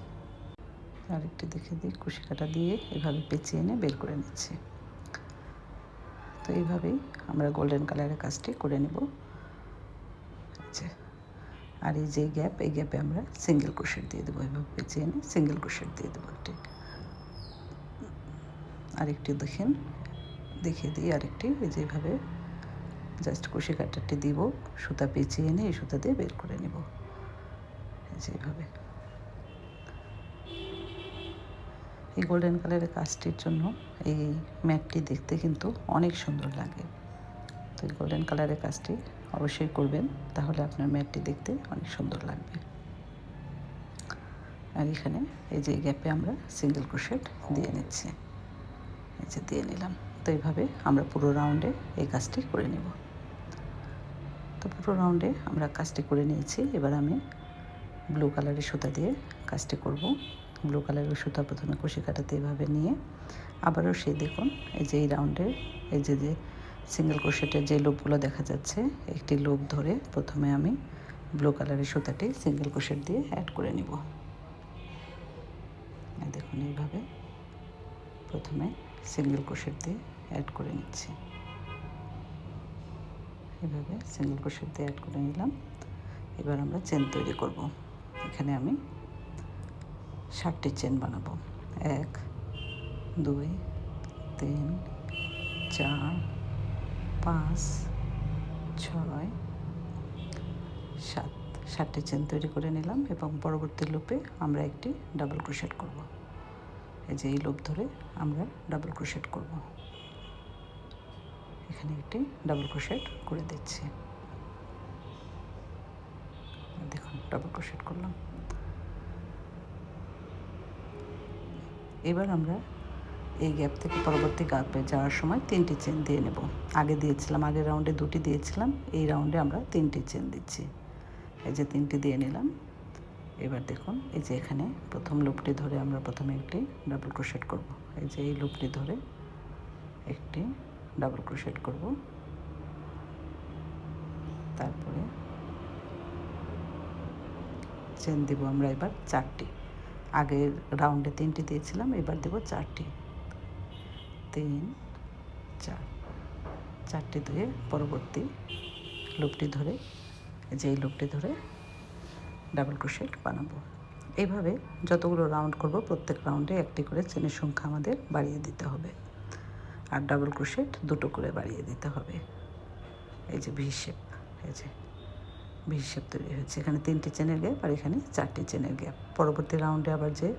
আরেকটি দেখে দিই, কুশি কাঁটা দিয়ে এভাবে পেঁচিয়ে এনে বের করে নিচ্ছি। তো এইভাবেই আমরা গোল্ডেন কালারের কাজটি করে নেব। আচ্ছা, আর এই যে গ্যাপ, এই গ্যাপে আমরা সিঙ্গেল ক্রোশেট দিয়ে দেবো। এভাবে পেঁচিয়ে এনে সিঙ্গেল ক্রোশেট দিয়ে দেবো একটি। আরেকটি দেখেন, দেখিয়ে দিই আরেকটি। এই যে এইভাবে জাস্ট কুশি কাঁটাটি দিব, সুতা পেঁচিয়ে এনে এই সুতা দিয়ে বের করে নেব। এই যে এইভাবে। এই গোল্ডেন কালারের কাজটির জন্য এই ম্যাটটি দেখতে কিন্তু অনেক সুন্দর লাগে। তো এই গোল্ডেন কালারের কাজটি অবশ্যই করবেন, তাহলে আপনার ম্যাটটি দেখতে অনেক সুন্দর লাগবে। আর এখানে এই যে গ্যাপে আমরা সিঙ্গেল ক্রোশেট দিয়ে নিচ্ছি। এই যে দিয়ে নিলাম। তো এইভাবে আমরা পুরো রাউন্ডে এই কাজটি করে নেব। তো পুরো রাউন্ডে আমরা কাজটি করে নিয়েছি। এবার আমি ব্লু কালারের সুতা দিয়ে কাজটি করব। ব্লু কালারের সুতা প্রথমে কুশি কাটাতে এভাবে নিয়ে আবারও সেই দেখুন, এই যে এই রাউন্ডে এই যে সিঙ্গেল ক্রোশেটের যে লুপগুলো দেখা যাচ্ছে, একটি লুপ ধরে প্রথমে আমি ব্লু কালারের সুতাটি সিঙ্গেল ক্রোশেট দিয়ে অ্যাড করে নিব। দেখুন এইভাবে প্রথমে সিঙ্গেল ক্রোশেট দিয়ে অ্যাড করে নিচ্ছি। এভাবে সিঙ্গেল ক্রোশেট দিয়ে অ্যাড করে নিলাম। এবার আমরা চেন তৈরি করব। এখানে আমি 7টি চেন বানাবো। 1 2 3 4 5 6 7, 7টি চেন তৈরি করে নিলাম এবং পরবর্তী লুপে আমরা একটি ডাবল ক্রোশেট করব। এই যে এই লুপ ধরে আমরা ডাবল ক্রোশেট করব। এখানে একটি ডাবল ক্রোশেট করে দিচ্ছি। দেখুন ডাবল ক্রোশেট করলাম। এবার আমরা এই গ্যাপ থেকে পরবর্তী গ্যাপে যাওয়ার সময় 3টি চেন দিয়ে নেব। আগে দিয়েছিলাম, আগের রাউন্ডে 2টি দিয়েছিলাম, এই রাউন্ডে আমরা 3টি চেন দিচ্ছি। এই যে 3টি দিয়ে নিলাম। এবার দেখুন, এই যে এখানে প্রথম লুপটি ধরে আমরা প্রথমে একটি ডাবল ক্রোশেট করব। এই যে এই লুপটি ধরে একটি ডাবল ক্রোশেট করব। তারপরে চেন দিব আমরা এবার 4টি। আগের রাউন্ডে 3টি দিয়েছিলাম, এবার দেব 4টি। 3 4, 4টি দিয়ে পরবর্তী লুপটি ধরে, যে এই লুপটি ধরে ডাবল ক্রোশেট বানাবো। এইভাবে যতগুলো রাউন্ড করব প্রত্যেক রাউন্ডে একটি করে চেনের সংখ্যা আমাদের বাড়িয়ে দিতে হবে। আর ডাবল ক্রোশেট 2টো করে বাড়িয়ে দিতে হবে। এই যে ভি শেপ, এই যে ভি শেপ তৈরি হয়েছে। এখানে 3টি চেনের গ্যাপ আর এখানে 4টি চেনের গ্যাপ। পরবর্তী রাউন্ডে আবার যে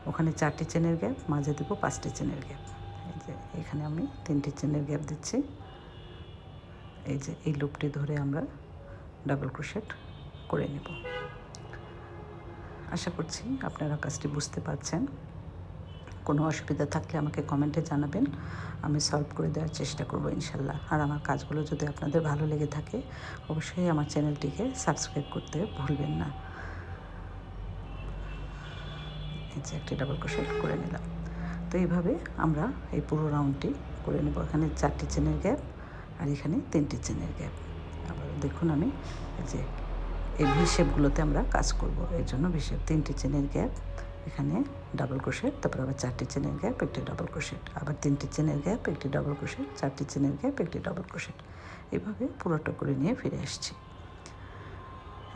ওখানে 4টি চেনের গ্যাপ, মাঝে দেবো 5টি চেনের গ্যাপ। এই যে এখানে আমি 3টি চেনের গ্যাপ দিচ্ছি। এই যে এই লুপটি ধরে আমরা ডাবল ক্রোশেট করে নেব। আশা করছি আপনারা কাজটি বুঝতে পারছেন। কোনো অসুবিধা থাকলে আমাকে কমেন্টে জানাবেন, আমি সলভ করে দেওয়ার চেষ্টা করব ইনশাল্লাহ। আর আমার কাজগুলো যদি আপনাদের ভালো লেগে থাকে অবশ্যই আমার চ্যানেলটিকে সাবস্ক্রাইব করতে ভুলবেন না। এই যে একটি ডাবল ক্রোশেট করে নিলাম। তো এইভাবে আমরা এই পুরো রাউন্ডটি করে নেব। এখানে 4টি চেনের গ্যাপ আর এখানে 3টি চেনের গ্যাপ। আবার দেখুন আমি এই যে এই ভি শেপগুলোতে আমরা কাজ করব, এর জন্য ভি শেপ 3টি চেনের গ্যাপ, এখানে ডাবল ক্রোশেট, তারপর আবার 4টি চেনের গ্যাপ, একটি ডাবল ক্রোশেট, আবার 3টি চেনের গ্যাপ, একটি ডাবল ক্রোশেট, 4টি চেনের গ্যাপ, একটি ডাবল ক্রোশেট। এভাবে পুরোটা করে নিয়ে ফিরে আসছি।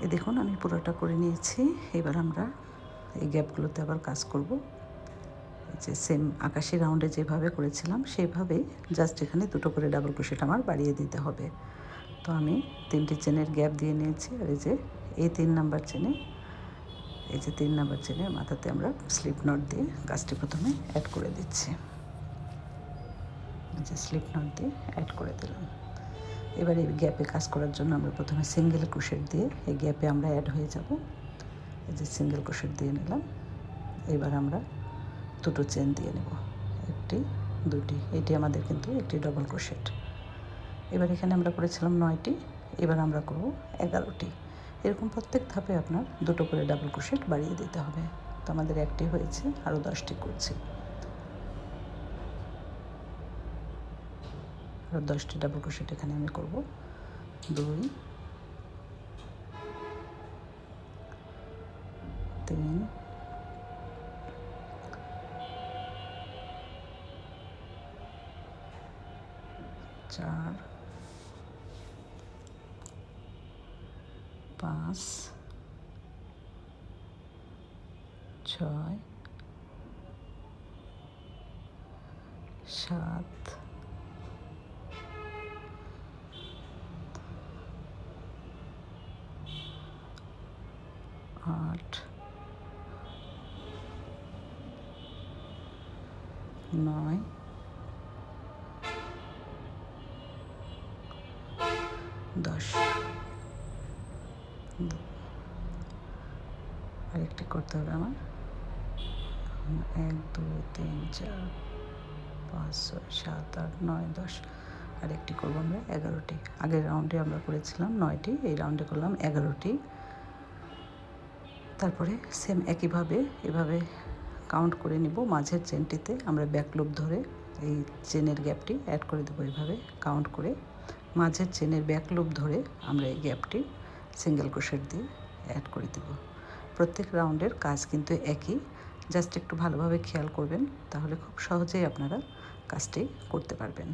এই দেখুন আমি পুরোটা করে নিয়েছি। এবার আমরা এই গ্যাপগুলোতে আবার কাজ করব। এই যে সেম আকাশি রাউন্ডে যেভাবে করেছিলাম সেইভাবেই, জাস্ট এখানে 2টো করে ডাবল ক্রোশেট আমার বাড়িয়ে দিতে হবে। তো আমি 3টি চেনের গ্যাপ দিয়ে নিয়েছি। আর এই যে এই 3 নাম্বার চেনে, এই যে 3 নাম্বার চেনের মাথাতে আমরা স্লিপ নট দিয়ে কাজটি প্রথমে অ্যাড করে দিচ্ছি। এই যে স্লিপ নট দিয়ে অ্যাড করে দিলাম। এবার এই গ্যাপে কাজ করার জন্য আমরা প্রথমে সিঙ্গেল ক্রোশেট দিয়ে এই গ্যাপে আমরা অ্যাড হয়ে যাব। এই যে সিঙ্গেল ক্রোশেট দিয়ে নিলাম। এবার আমরা 2টো চেন দিয়ে নেব, 1টি 2টি। এটি আমাদের কিন্তু একটি ডাবল ক্রোশেট। এবার এখানে আমরা করেছিলাম 9টি, এবার আমরা করব 11টি। এরকম প্রত্যেক ধাপে আপনার 2টো করে ডাবল ক্রোশেট বাড়িয়ে দিতে হবে। তো আমাদের 1টি হয়েছে, আরও 10টি করছি। আরও 10টি ডাবল ক্রোশেট এখানে আমি করব। 2 3 4 5 6 7 8 9 10 আরেকটি করতে হবে আমার 1 2 3 4 5 6 7 8 9 10 আরেকটি করবো আমরা 11টি। আগের রাউন্ডে আমরা করেছিলাম 9টি, এই রাউন্ডে করলাম 11টি। তারপরে সেম একইভাবে এভাবে কাউন্ট করে নিব। মাঝের চেনটিতে আমরা ব্যাক লুপ ধরে এই চেনের গ্যাপটি অ্যাড করে দেবো। এইভাবে কাউন্ট করে মাঝের চেনের ব্যাক লুপ ধরে আমরা এই গ্যাপটি সিঙ্গেল ক্রোশেট দিয়ে অ্যাড করে দেব। প্রত্যেক রাউন্ডের কাজ কিন্তু একই, জাস্ট একটু ভালোভাবে খেয়াল করবেন, তাহলে খুব সহজেই আপনারা কাজটি করতে পারবেন।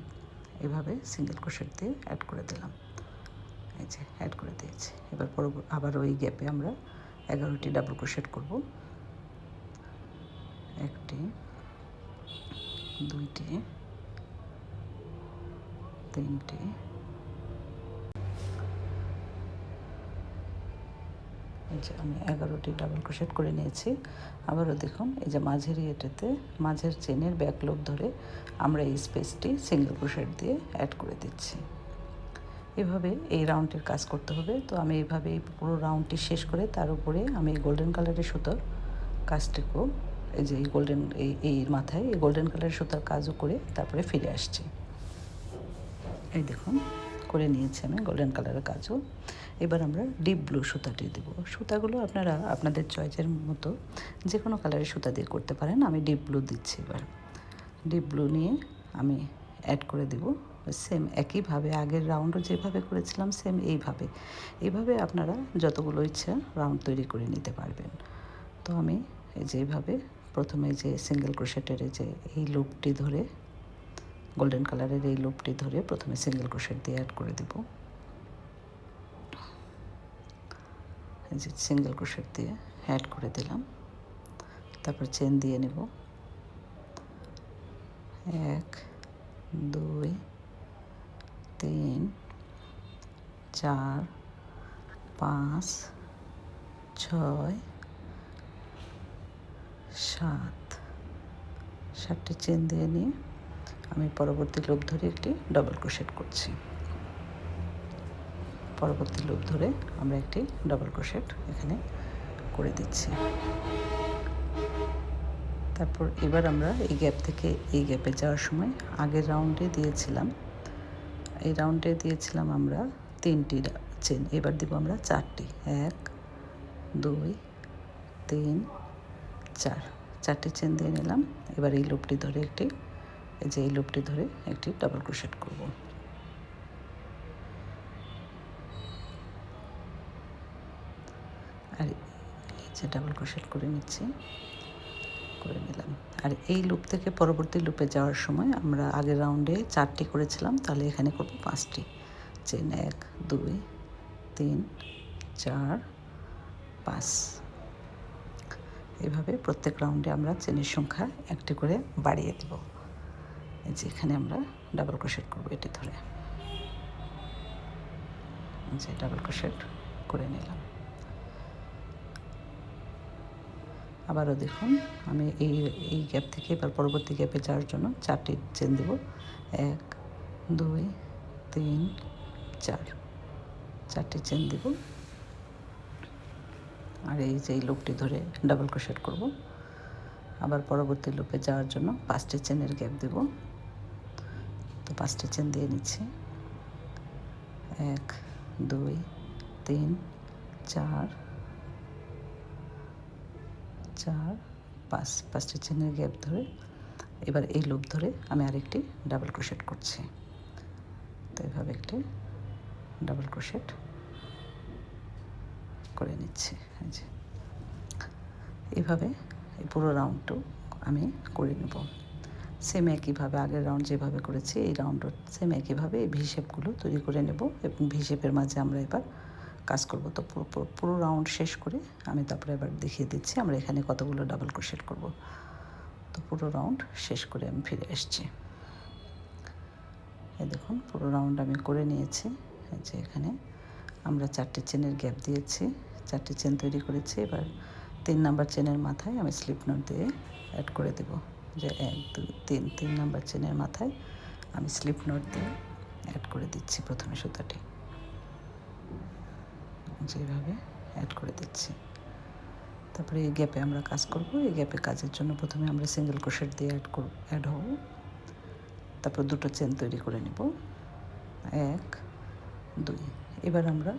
এভাবে সিঙ্গেল ক্রোশেট দিয়ে অ্যাড করে দিলাম। এই যে অ্যাড করে দিয়েছি। এবার আবার ওই গ্যাপে আমরা 11টি ডাবল ক্রোশেট করব। 1টি 2টি 3টি আমি 11টি ডাবল ক্রোশেট করে নিয়েছি। আবারও দেখুন, এই যে মাঝের এটাতে মাঝের চেনের ব্যাক লুপ ধরে আমরা এই স্পেসটি সিঙ্গেল ক্রোশেট দিয়ে অ্যাড করে দিচ্ছি। এভাবে এই রাউন্ডের কাজ করতে হবে। তো আমি এইভাবে এই পুরো রাউন্ডটি শেষ করে তার উপরে আমি গোল্ডেন কালারের সুতোর কাজটিকেও এই যে এই গোল্ডেন এই মাথায় এই গোল্ডেন কালারের সুতার কাজও করে তারপরে ফিরে আসছি। এই দেখুন করে নিয়েছি আমি গোল্ডেন কালারের কাজও। এবার আমরা ডিপ ব্লু সুতাটি দেব। সুতাগুলো আপনারা আপনাদের চয়েসের মতো যে কোনো কালারের সুতা দিয়ে করতে পারেন। আমি ডিপ ব্লু দিচ্ছি। এবার ডিপ ব্লু নিয়ে আমি অ্যাড করে দেব। সেম একইভাবে আগের রাউন্ডও যেভাবে করেছিলাম সেম এইভাবে আপনারা যতগুলো ইচ্ছা রাউন্ড তৈরি করে নিতে পারবেন। তো আমি এই যে এইভাবে প্রথমে যে সিঙ্গেল ক্রোশেটের যে এই লুপটি ধরে গোল্ডেন কালারের এই লুপটি ধরে প্রথমে সিঙ্গেল ক্রোশেট দিয়ে অ্যাড করে দেব। এই যে সিঙ্গেল ক্রোশেট দিয়ে অ্যাড করে দিলাম। তারপর চেন দিয়ে নেব। 1 2 3 4 5 6 7টি চেন দিয়ে নিয়ে আমি পরবর্তী লুপ ধরে একটি ডাবল ক্রোশেট করছি। পরবর্তী লুপ ধরে আমরা একটি ডাবল ক্রোশেট এখানে করে দিচ্ছি। তারপর এবার আমরা এই গ্যাপ থেকে এই গ্যাপে যাওয়ার সময় আগের রাউন্ডে দিয়েছিলাম, এই রাউন্ডে দিয়েছিলাম আমরা 3টি চেন, এবার দিব আমরা 4টি। 1 2 3 4 4টি চেন দিয়ে নিলাম। এবার এই লুপটি ধরে এই লুপটি ধরে একটি ডাবল ক্রোশেট করব। আর এই যে ডাবল ক্রোশেট করে নিলাম। আর এই লুপ থেকে পরবর্তী লুপে যাওয়ার সময় আমরা আগের রাউন্ডে 4টি করেছিলাম, তাহলে এখানে করব 5টি চেন। 1 2 3 4 5। এইভাবে প্রত্যেক রাউন্ডে আমরা চেনের সংখ্যা একটি করে বাড়িয়ে দেব। এই যে এখানে আমরা ডাবল ক্রোশেট করব এটি ধরে। যে ডাবল ক্রোশেট করে নিলাম। আবারও দেখুন, আমি এই গ্যাপ থেকে এবার পরবর্তী গ্যাপে যাওয়ার জন্য 4টি চেন দেব। 1 2 3 4 4টি চেন দেব। আর এই যে এই লুপটি ধরে ডাবল ক্রোশেট করব। আবার পরবর্তী লুপে যাওয়ার জন্য 5টি চেনের গ্যাপ দেব। তো 5টি চেন দিয়ে নিচ্ছি। 1 2 3 4 4 5 5টি চেনের গ্যাপ ধরে এবার এই লুপ ধরে আমি আরেকটি ডাবল ক্রোশেট করছি। তো এভাবে একটি ডাবল ক্রোশেট করে নিচ্ছি। এই যে এইভাবে এই পুরো রাউন্ডটাও আমি করে নেব। সেম একইভাবে আগের রাউন্ড যেভাবে করেছি এই রাউন্ডও সেম একইভাবে এই ভি শেপগুলো তৈরি করে নেব এবং ভি শেপের মাঝে আমরা এবার কাজ করব। তো পুরো রাউন্ড শেষ করে আমি তারপরে এবার দেখিয়ে দিচ্ছি আমরা এখানে কতগুলো ডাবল ক্রোশেট করব। তো পুরো রাউন্ড শেষ করে আমি ফিরে এসেছি। এই দেখুন পুরো রাউন্ড আমি করে নিয়েছি। এই যে এখানে আমরা 4টি চেনের গ্যাপ দিয়েছি, 4টি চেন তৈরি করেছি। এবার 3 নাম্বার চেনের মাথায় আমি স্লিপ নট দিয়ে অ্যাড করে দেব, যে 1 2 3 নাম্বার চেনের মাথায় আমি স্লিপ নট দিয়ে অ্যাড করে দিচ্ছি প্রথমে সুতাটি, যেভাবে অ্যাড করে দিচ্ছি। তারপরে এই গ্যাপে আমরা কাজ করব। এই গ্যাপে কাজের জন্য প্রথমে আমরা সিঙ্গেল ক্রোশেট দিয়ে অ্যাড হব, তারপর 2টো চেন তৈরি করে নেব, 1 2। এবার আমরা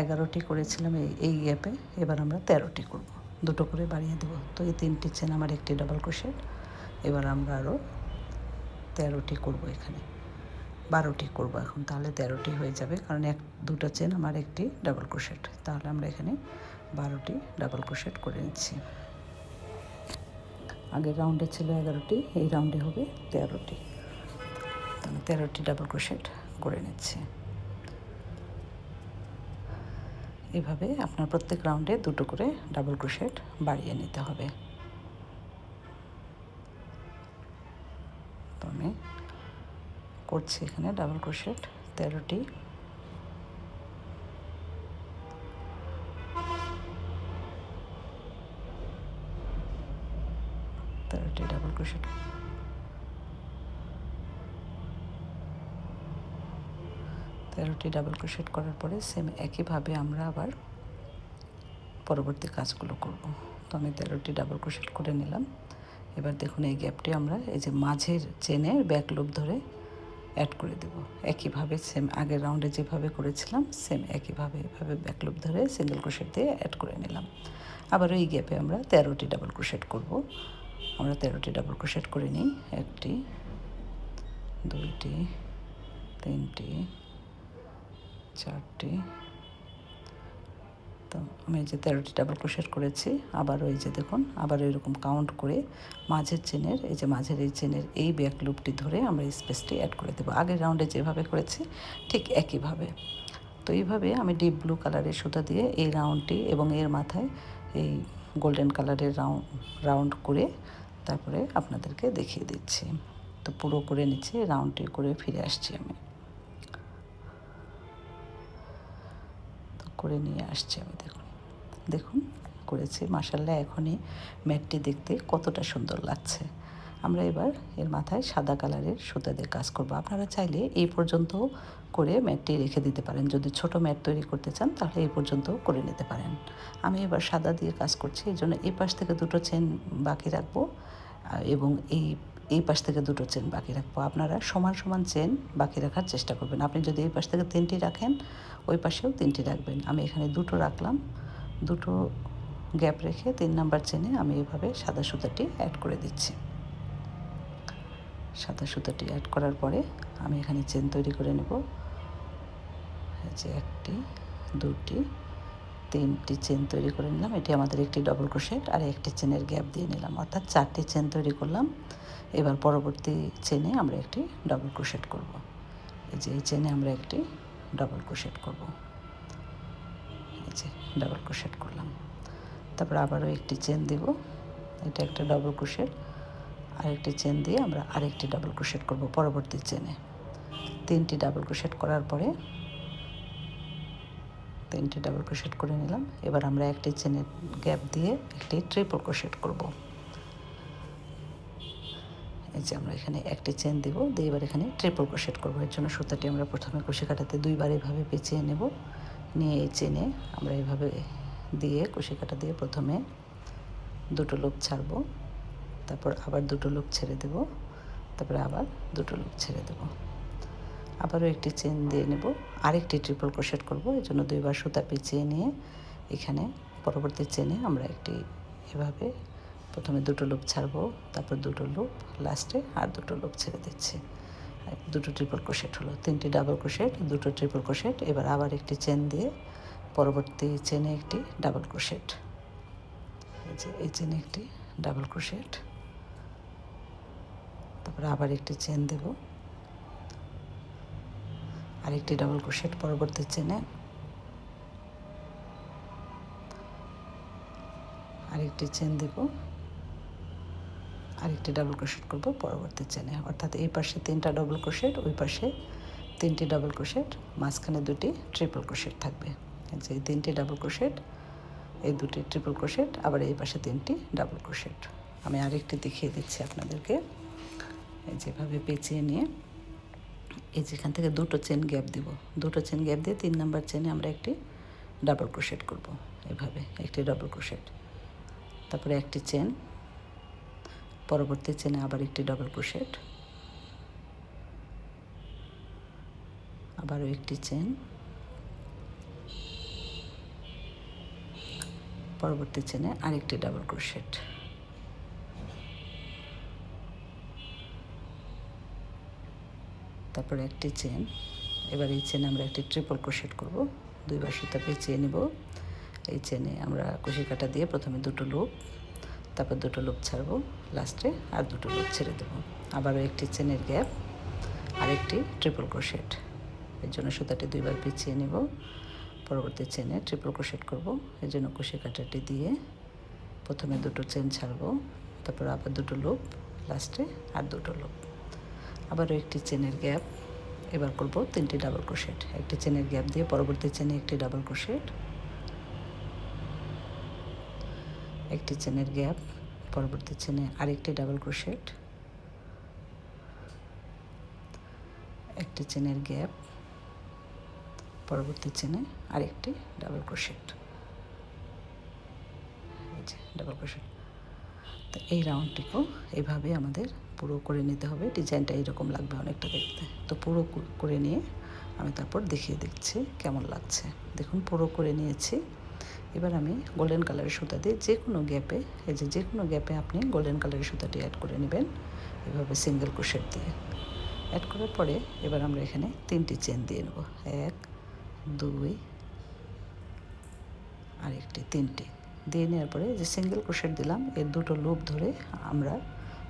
11টি করেছিলাম এই গ্যাপে, এবার আমরা 13টি করব, 2টো করে বাড়িয়ে দেব। তো এই 3টি চেন আমার একটি ডাবল ক্রোশেট, এবার আমরা আরও 13টি করব, এখানে 12টি করব এখন, তাহলে 13টি হয়ে যাবে, কারণ 2টো চেন আমার একটি ডাবল ক্রোশেট, তাহলে আমরা এখানে 12টি ডাবল ক্রোশেট করে নিচ্ছি। আগের রাউন্ডে ছিল 11টি, এই রাউন্ডে হবে 13টি, তাহলে 13টি ডাবল ক্রোশেট করে নিচ্ছি। এভাবে আপনার প্রত্যেক রাউন্ডে 2টো করে ডাবল ক্রোশেট বাড়িয়ে নিতে হবে। তো আমি করছি এখানে ডাবল ক্রোশেট 13টি। ডাবল ক্রোশেট, ডাবল ক্রোশেট করার পরে সেম একইভাবে আমরা আবার পরবর্তী কাজগুলো করব। তো আমি 13টি ডাবল ক্রোশেট করে নিলাম। এবার দেখুন এই গ্যাপটি আমরা এই যে মাঝের চেনের ব্যাক লুপ ধরে অ্যাড করে দেব, একইভাবে সেম আগের রাউন্ডে যেভাবে করেছিলাম সেম একইভাবে এভাবে ব্যাক লুপ ধরে সিঙ্গেল ক্রোশেট দিয়ে অ্যাড করে নিলাম। আবার এই গ্যাপে আমরা 13টি ডাবল ক্রোশেট করব। আমরা 13টি ডাবল ক্রোশেট করে নিই, 1টি 2টি 3টি 4টি। তো আমি যে 13টি ডাবল ক্রোশেট করেছি, আবার ওই যে দেখুন আবার এরকম কাউন্ট করে মাঝের চেনের এই যে মাঝের এই চেনের এই ব্যাক লুপটি ধরে আমরা এই স্পেসটি অ্যাড করে দেবো, আগের রাউন্ডে যেভাবে করেছি ঠিক একইভাবে। তো এইভাবে আমি ডিপ ব্লু কালারের সুতা দিয়ে এই রাউন্ডটি এবং এর মাথায় এই গোল্ডেন কালারের রাউন্ড করে তারপরে আপনাদেরকে দেখিয়ে দিচ্ছি। তো পুরো করে নিচ্ছি, রাউন্ডটি করে ফিরে আসছি আমি, তো করে নিয়ে আসছি আমি। দেখুন করেছি, মাশাআল্লাহ এখনই ম্যাটটি দেখতে কতটা সুন্দর লাগছে। আমরা এবার এর মাথায় সাদা কালারের সুতা দিয়ে কাজ করব। আপনারা চাইলে এই পর্যন্ত করে ম্যাটটি রেখে দিতে পারেন, যদি ছোট ম্যাট তৈরি করতে চান তাহলে এই পর্যন্ত করে নিতে পারেন। আমি এবার সাদা দিয়ে কাজ করছি, এই জন্য এই পাশ থেকে 2টো চেন বাকি রাখবো এবং এই পাশ থেকে 2টো চেন বাকি রাখবো। আপনারা সমান সমান চেন বাকি রাখার চেষ্টা করবেন। আপনি যদি এই পাশ থেকে 3টি রাখেন ওই পাশেও 3টি রাখবেন। আমি এখানে 2টো রাখলাম, 2টো গ্যাপ রেখে 3 নাম্বার চেনে আমি এভাবে সাদা সুতাটি অ্যাড করে দিচ্ছি। সাদা সুতাটি অ্যাড করার পরে আমি এখানে চেন তৈরি করে নেব, যে 1টি 2টি 3টি চেন তৈরি করে নিলাম। এটি আমাদের একটি ডবল ক্রোশেট আর একটি চেনের গ্যাপ দিয়ে নিলাম, অর্থাৎ 4টি চেন তৈরি করলাম। এবার পরবর্তী চেনে আমরা একটি ডবল ক্রোশেট করব। এই যে এই চেনে আমরা একটি ডবল ক্রোশেট করব, এই যে ডবল ক্রোশেট করলাম। তারপর আবারও একটি চেন দেব, এটা একটা ডবল ক্রোশেট, আরেকটি চেন দিয়ে আমরা আরেকটি ডাবল ক্রোশেট করব পরবর্তী চেনে। 3টি ডাবল ক্রোশেট করার পরে 3টি ডাবল ক্রোশেট করে নিলাম। এবার আমরা একটি চেনের গ্যাপ দিয়ে একটি ট্রিপল ক্রোশেট করব। এই যে আমরা এখানে একটি চেন দেব, দিয়ে এবার এখানে ট্রিপল ক্রোশেট করব। এর জন্য সুতাটি আমরা প্রথমে কুশি কাটাতে 2বার এভাবে পেঁচিয়ে নেব, নিয়ে এই চেনে আমরা এভাবে দিয়ে কুশি কাটা দিয়ে প্রথমে 2টো লুপ ছাড়ব, তারপর আবার 2টো লুপ ছেড়ে দেব, তারপরে আবার 2টো লুপ ছেড়ে দেব, আবারও একটি চেন দিয়ে নেব, আরেকটি ট্রিপল ক্রোশেট করব। এর জন্য 2বার সুতা পেঁচিয়ে নিয়ে এখানে পরবর্তী চেনে আমরা একটি এভাবে প্রথমে 2টো লুপ ছাড়বো, তারপর 2টো লুপ, লাস্টে আর 2টো লুপ ছেড়ে দিচ্ছি। 2টো ট্রিপল ক্রোশেট হলো, 3টি ডাবল ক্রোশেট, 2টো ট্রিপল ক্রোশেট। এবার আবার একটি চেন দিয়ে পরবর্তী চেনে একটি ডাবল ক্রোশেট, এই যে এই চেনে একটি ডাবল ক্রোশেট, তারপরে আবার একটি চেন দেব, আরেকটি ডাবল ক্রোশেট পরবর্তী চেনে, আরেকটি চেন দেব, আরেকটি ডাবল ক্রোশেট করব পরবর্তী চেনে। অর্থাৎ এই পাশে 3টা ডাবল ক্রোশেট, ওই পাশে 3টি ডাবল ক্রোশেট, মাঝখানে 2টি ট্রিপল ক্রোশেট থাকবে। যে 3টি ডাবল ক্রোশেট, এই 2টি ট্রিপল ক্রোশেট, আবার এই পাশে 3টি ডাবল ক্রোশেট। আমি আরেকটি দেখিয়ে দিচ্ছি আপনাদেরকে। যেভাবে পেঁচিয়ে নিয়ে এই যেখান থেকে 2টো চেন গ্যাপ দিব, 2টো চেন গ্যাপ দিয়ে 3 নাম্বার চেনে আমরা একটি ডাবল ক্রোশেট করব। এভাবে একটি ডাবল ক্রোশেট, তারপরে একটি চেন, পরবর্তী চেনে আবার একটি ডাবল ক্রোশেট, আবারও একটি চেন, পরবর্তী চেনে আরেকটি ডাবল ক্রোশেট, তারপরে একটি চেন। এবার এই চেনে আমরা একটি ট্রিপল ক্রোশেট করব। 2বার সুতা পেঁচিয়ে নেব। এই চেনে আমরা কুশি কাঁটা দিয়ে প্রথমে 2টো লুপ, তারপর 2টো লুপ ছাড়বো, লাস্টে আর 2টো লুপ ছেড়ে দেবো। আবারও একটি চেনের গ্যাপ, আরেকটি ট্রিপল ক্রোশেট। এর জন্য সুতাটি 2বার পেঁচিয়ে নেব। পরবর্তী চেনে ট্রিপল ক্রোশেট করব। এর জন্য কুশি কাঁটাটি দিয়ে প্রথমে 2টো চেন ছাড়বো, তারপর আবার 2টো লুপ, লাস্টে আর 2টো লুপ। আবারও একটি চেনের গ্যাপ, এবার করব 3টি ডাবল ক্রোশেট। একটি চেনের গ্যাপ দিয়ে পরবর্তী চেনে একটি ডাবল ক্রোশেট, একটি চেনের গ্যাপ, পরবর্তী চেনে আরেকটি ডাবল ক্রোশেট, একটি চেনের গ্যাপ, পরবর্তী চেনে আরেকটি ডাবল ক্রোশেট। এই যে ডাবল ক্রোশেট। তো এই রাউন্ডটিকেও এইভাবে আমাদের পুরো করে নিতে হবে। ডিজাইনটা এইরকম লাগবে অনেকটা দেখতে। তো পুরো করে নিয়ে আমি তারপর দেখিয়ে দিচ্ছি কেমন লাগছে। দেখুন পুরো করে নিয়েছি। এবার আমি গোল্ডেন কালারের সুতা দিয়ে যে কোনো গ্যাপে, এই যে কোনো গ্যাপে আপনি গোল্ডেন কালারের সুতাটি অ্যাড করে নেবেন এভাবে সিঙ্গেল ক্রোশেট দিয়ে। অ্যাড করার পরে এবার আমরা এখানে 3টি চেন দিয়ে নেব। 1 2 আর একটি 3টি দিয়ে নেওয়ার পরে যে সিঙ্গেল ক্রোশেট দিলাম এর 2টো লুপ ধরে আমরা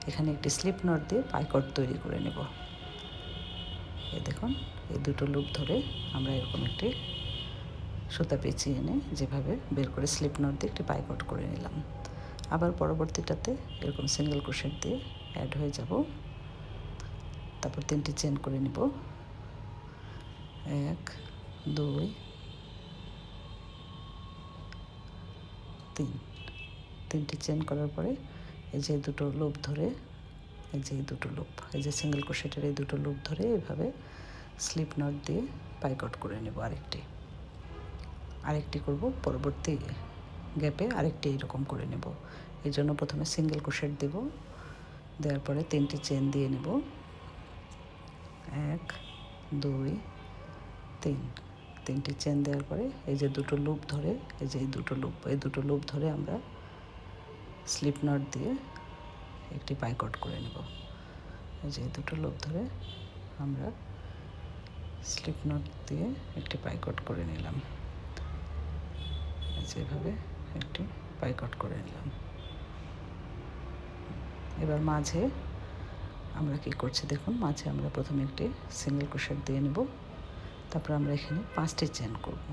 এখানে একটি স্লিপ নট দিয়ে পাইকট তৈরি করে নেব। এই দেখুন এই 2টো লুপ ধরে আমরা এরকম একটি সুতা পেঁচিয়ে এনে যেভাবে বের করে স্লিপ নট দিয়ে একটি পাইকট করে নিলাম। আবার পরবর্তীটাতে এরকম সিঙ্গেল ক্রোশেট দিয়ে অ্যাড হয়ে যাব। তারপর 3টি চেন করে নিব। 1 2 3, 3টি চেন করার পরে এই যে 2টো লুপ ধরে, এই যে 2টো লুপ, এই যে সিঙ্গেল ক্রোশেটের এই 2টো লুপ ধরে এভাবে স্লিপ নট দিয়ে পাইকট করে নেব। আরেকটি করব পরবর্তী গ্যাপে, আরেকটি এরকম করে নেব। এই জন্য প্রথমে সিঙ্গেল ক্রোশেট দেব, দেওয়ার পরে 3টি চেন দিয়ে নেব। 1 2 3, 3টি চেন দেওয়ার পরে এই যে 2টো লুপ ধরে, এই যে এই 2টো লুপ ধরে আমরা স্লিপ নট দিয়ে একটি পাইকট করে নেব। এই যে 2টো লুপ ধরে আমরা স্লিপ নট দিয়ে একটি পাইকট করে নিলাম। যেভাবে একটি পাইকট করে নিলাম। এবার মাঝে আমরা কি করছি দেখুন, মাঝে আমরা প্রথমে একটি সিঙ্গেল ক্রোশেট দিয়ে নেব। তারপর আমরা এখানে 5টি চেন করব।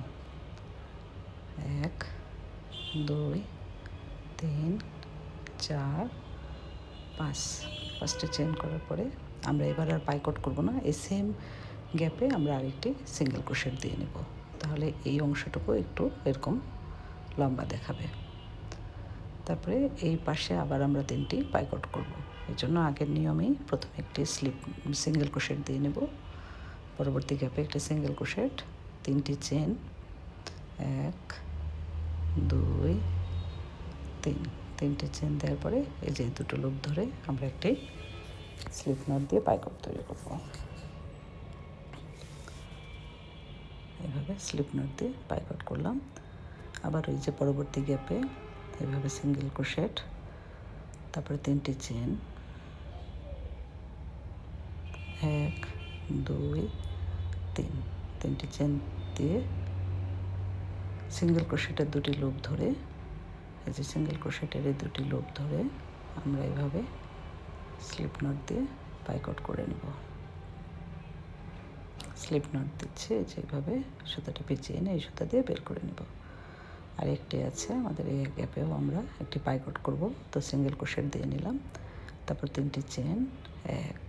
1 2 3 4 5, 5টি চেন করার পরে আমরা এবার আর পাইকট করব না। এই সেম গ্যাপে আমরা আরেকটি সিঙ্গেল ক্রোশেট দিয়ে নেব। তাহলে এই অংশটুকু একটু এরকম লম্বা দেখাবে। তারপরে এই পাশে আবার আমরা 3টি পাইকট করব। এই জন্য আগের নিয়মেই প্রথমে একটি সিঙ্গেল ক্রোশেট দিয়ে নেব, পরবর্তী গ্যাপে একটি সিঙ্গেল ক্রোশেট, 3টি চেন, 1 2 3, 3টি চেন দেওয়ার পরে এই যে 2টো লুপ ধরে আমরা একটি স্লিপ নট দিয়ে পাইকট তৈরি করব। এভাবে স্লিপ নট দিয়ে পাইকট করলাম। আবার ওই যে পরবর্তী গ্যাপে এভাবে সিঙ্গেল ক্রোশেট, তারপরে 3টি চেন, 1 2 3, 3টি চেন দিয়ে সিঙ্গেল ক্রোশেটের 2টি লুপ ধরে, এই যে সিঙ্গেল ক্রোশেটের এই 2টি লুপ ধরে আমরা এভাবে স্লিপ নট দিয়ে পাইকট করে নেব। স্লিপ নট দিচ্ছে যেভাবে সুতাটা পেঁচিয়ে এনে এই সুতা দিয়ে বের করে নেব। আর একটি আছে আমাদের এই গ্যাপেও আমরা একটি পাইকট করব, তো সিঙ্গেল ক্রোশেট দিয়ে নিলাম। তারপর 3টি চেন, 1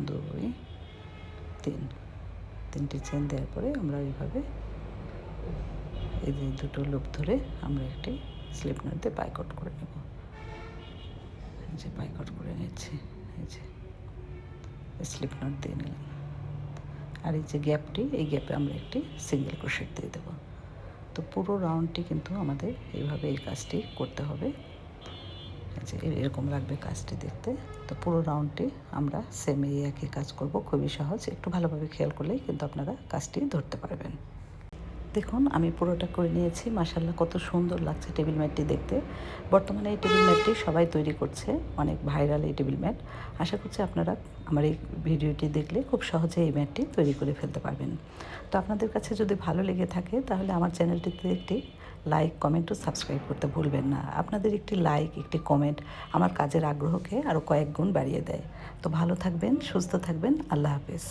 2 3, 3টি চেন দেওয়ার পরে আমরা এইভাবে এই যে দুটো লুপ ধরে আমরা একটি স্লিপ নট দিয়ে পাইকট করে নেব। এই যে পাইকট করে নিচ্ছি, এই যে স্লিপ নট দিয়ে নিলাম। আর এই যে গ্যাপটি, এই গ্যাপে আমরা একটি সিঙ্গেল ক্রোশেট দিয়ে দেবো। তো পুরো রাউন্ডটি কিন্তু আমাদের এইভাবে এই কাজটি করতে হবে। যে এরকম লাগবে কাজটি দেখতে। তো পুরো রাউন্ডটি আমরা সেম এই একই কাজ করব, খুবই সহজ। একটু ভালোভাবে খেয়াল করলেই কিন্তু আপনারা কাজটি ধরতে পারবেন। দেখুন আমি পুরোটা করে নিয়েছি, মাশাআল্লাহ কত সুন্দর লাগছে টেবিল ম্যাটটি দেখতে। বর্তমানে এই টেবিল ম্যাটটি সবাই তৈরি করছে, অনেক ভাইরাল এই টেবিল ম্যাট। আশা করছি আপনারা আমার এই ভিডিওটি দেখলে খুব সহজে এই ম্যাটটি তৈরি করে ফেলতে পারবেন। তো আপনাদের কাছে যদি ভালো লেগে থাকে তাহলে আমার চ্যানেলটিতে একটি লাইক, কমেন্ট ও সাবস্ক্রাইব করতে ভুলবেন না। আপনাদের একটি লাইক, একটি কমেন্ট আমার কাজের আগ্রহকে আরও কয়েক গুণ বাড়িয়ে দেয়। তো ভালো থাকবেন, সুস্থ থাকবেন। আল্লাহ হাফেজ।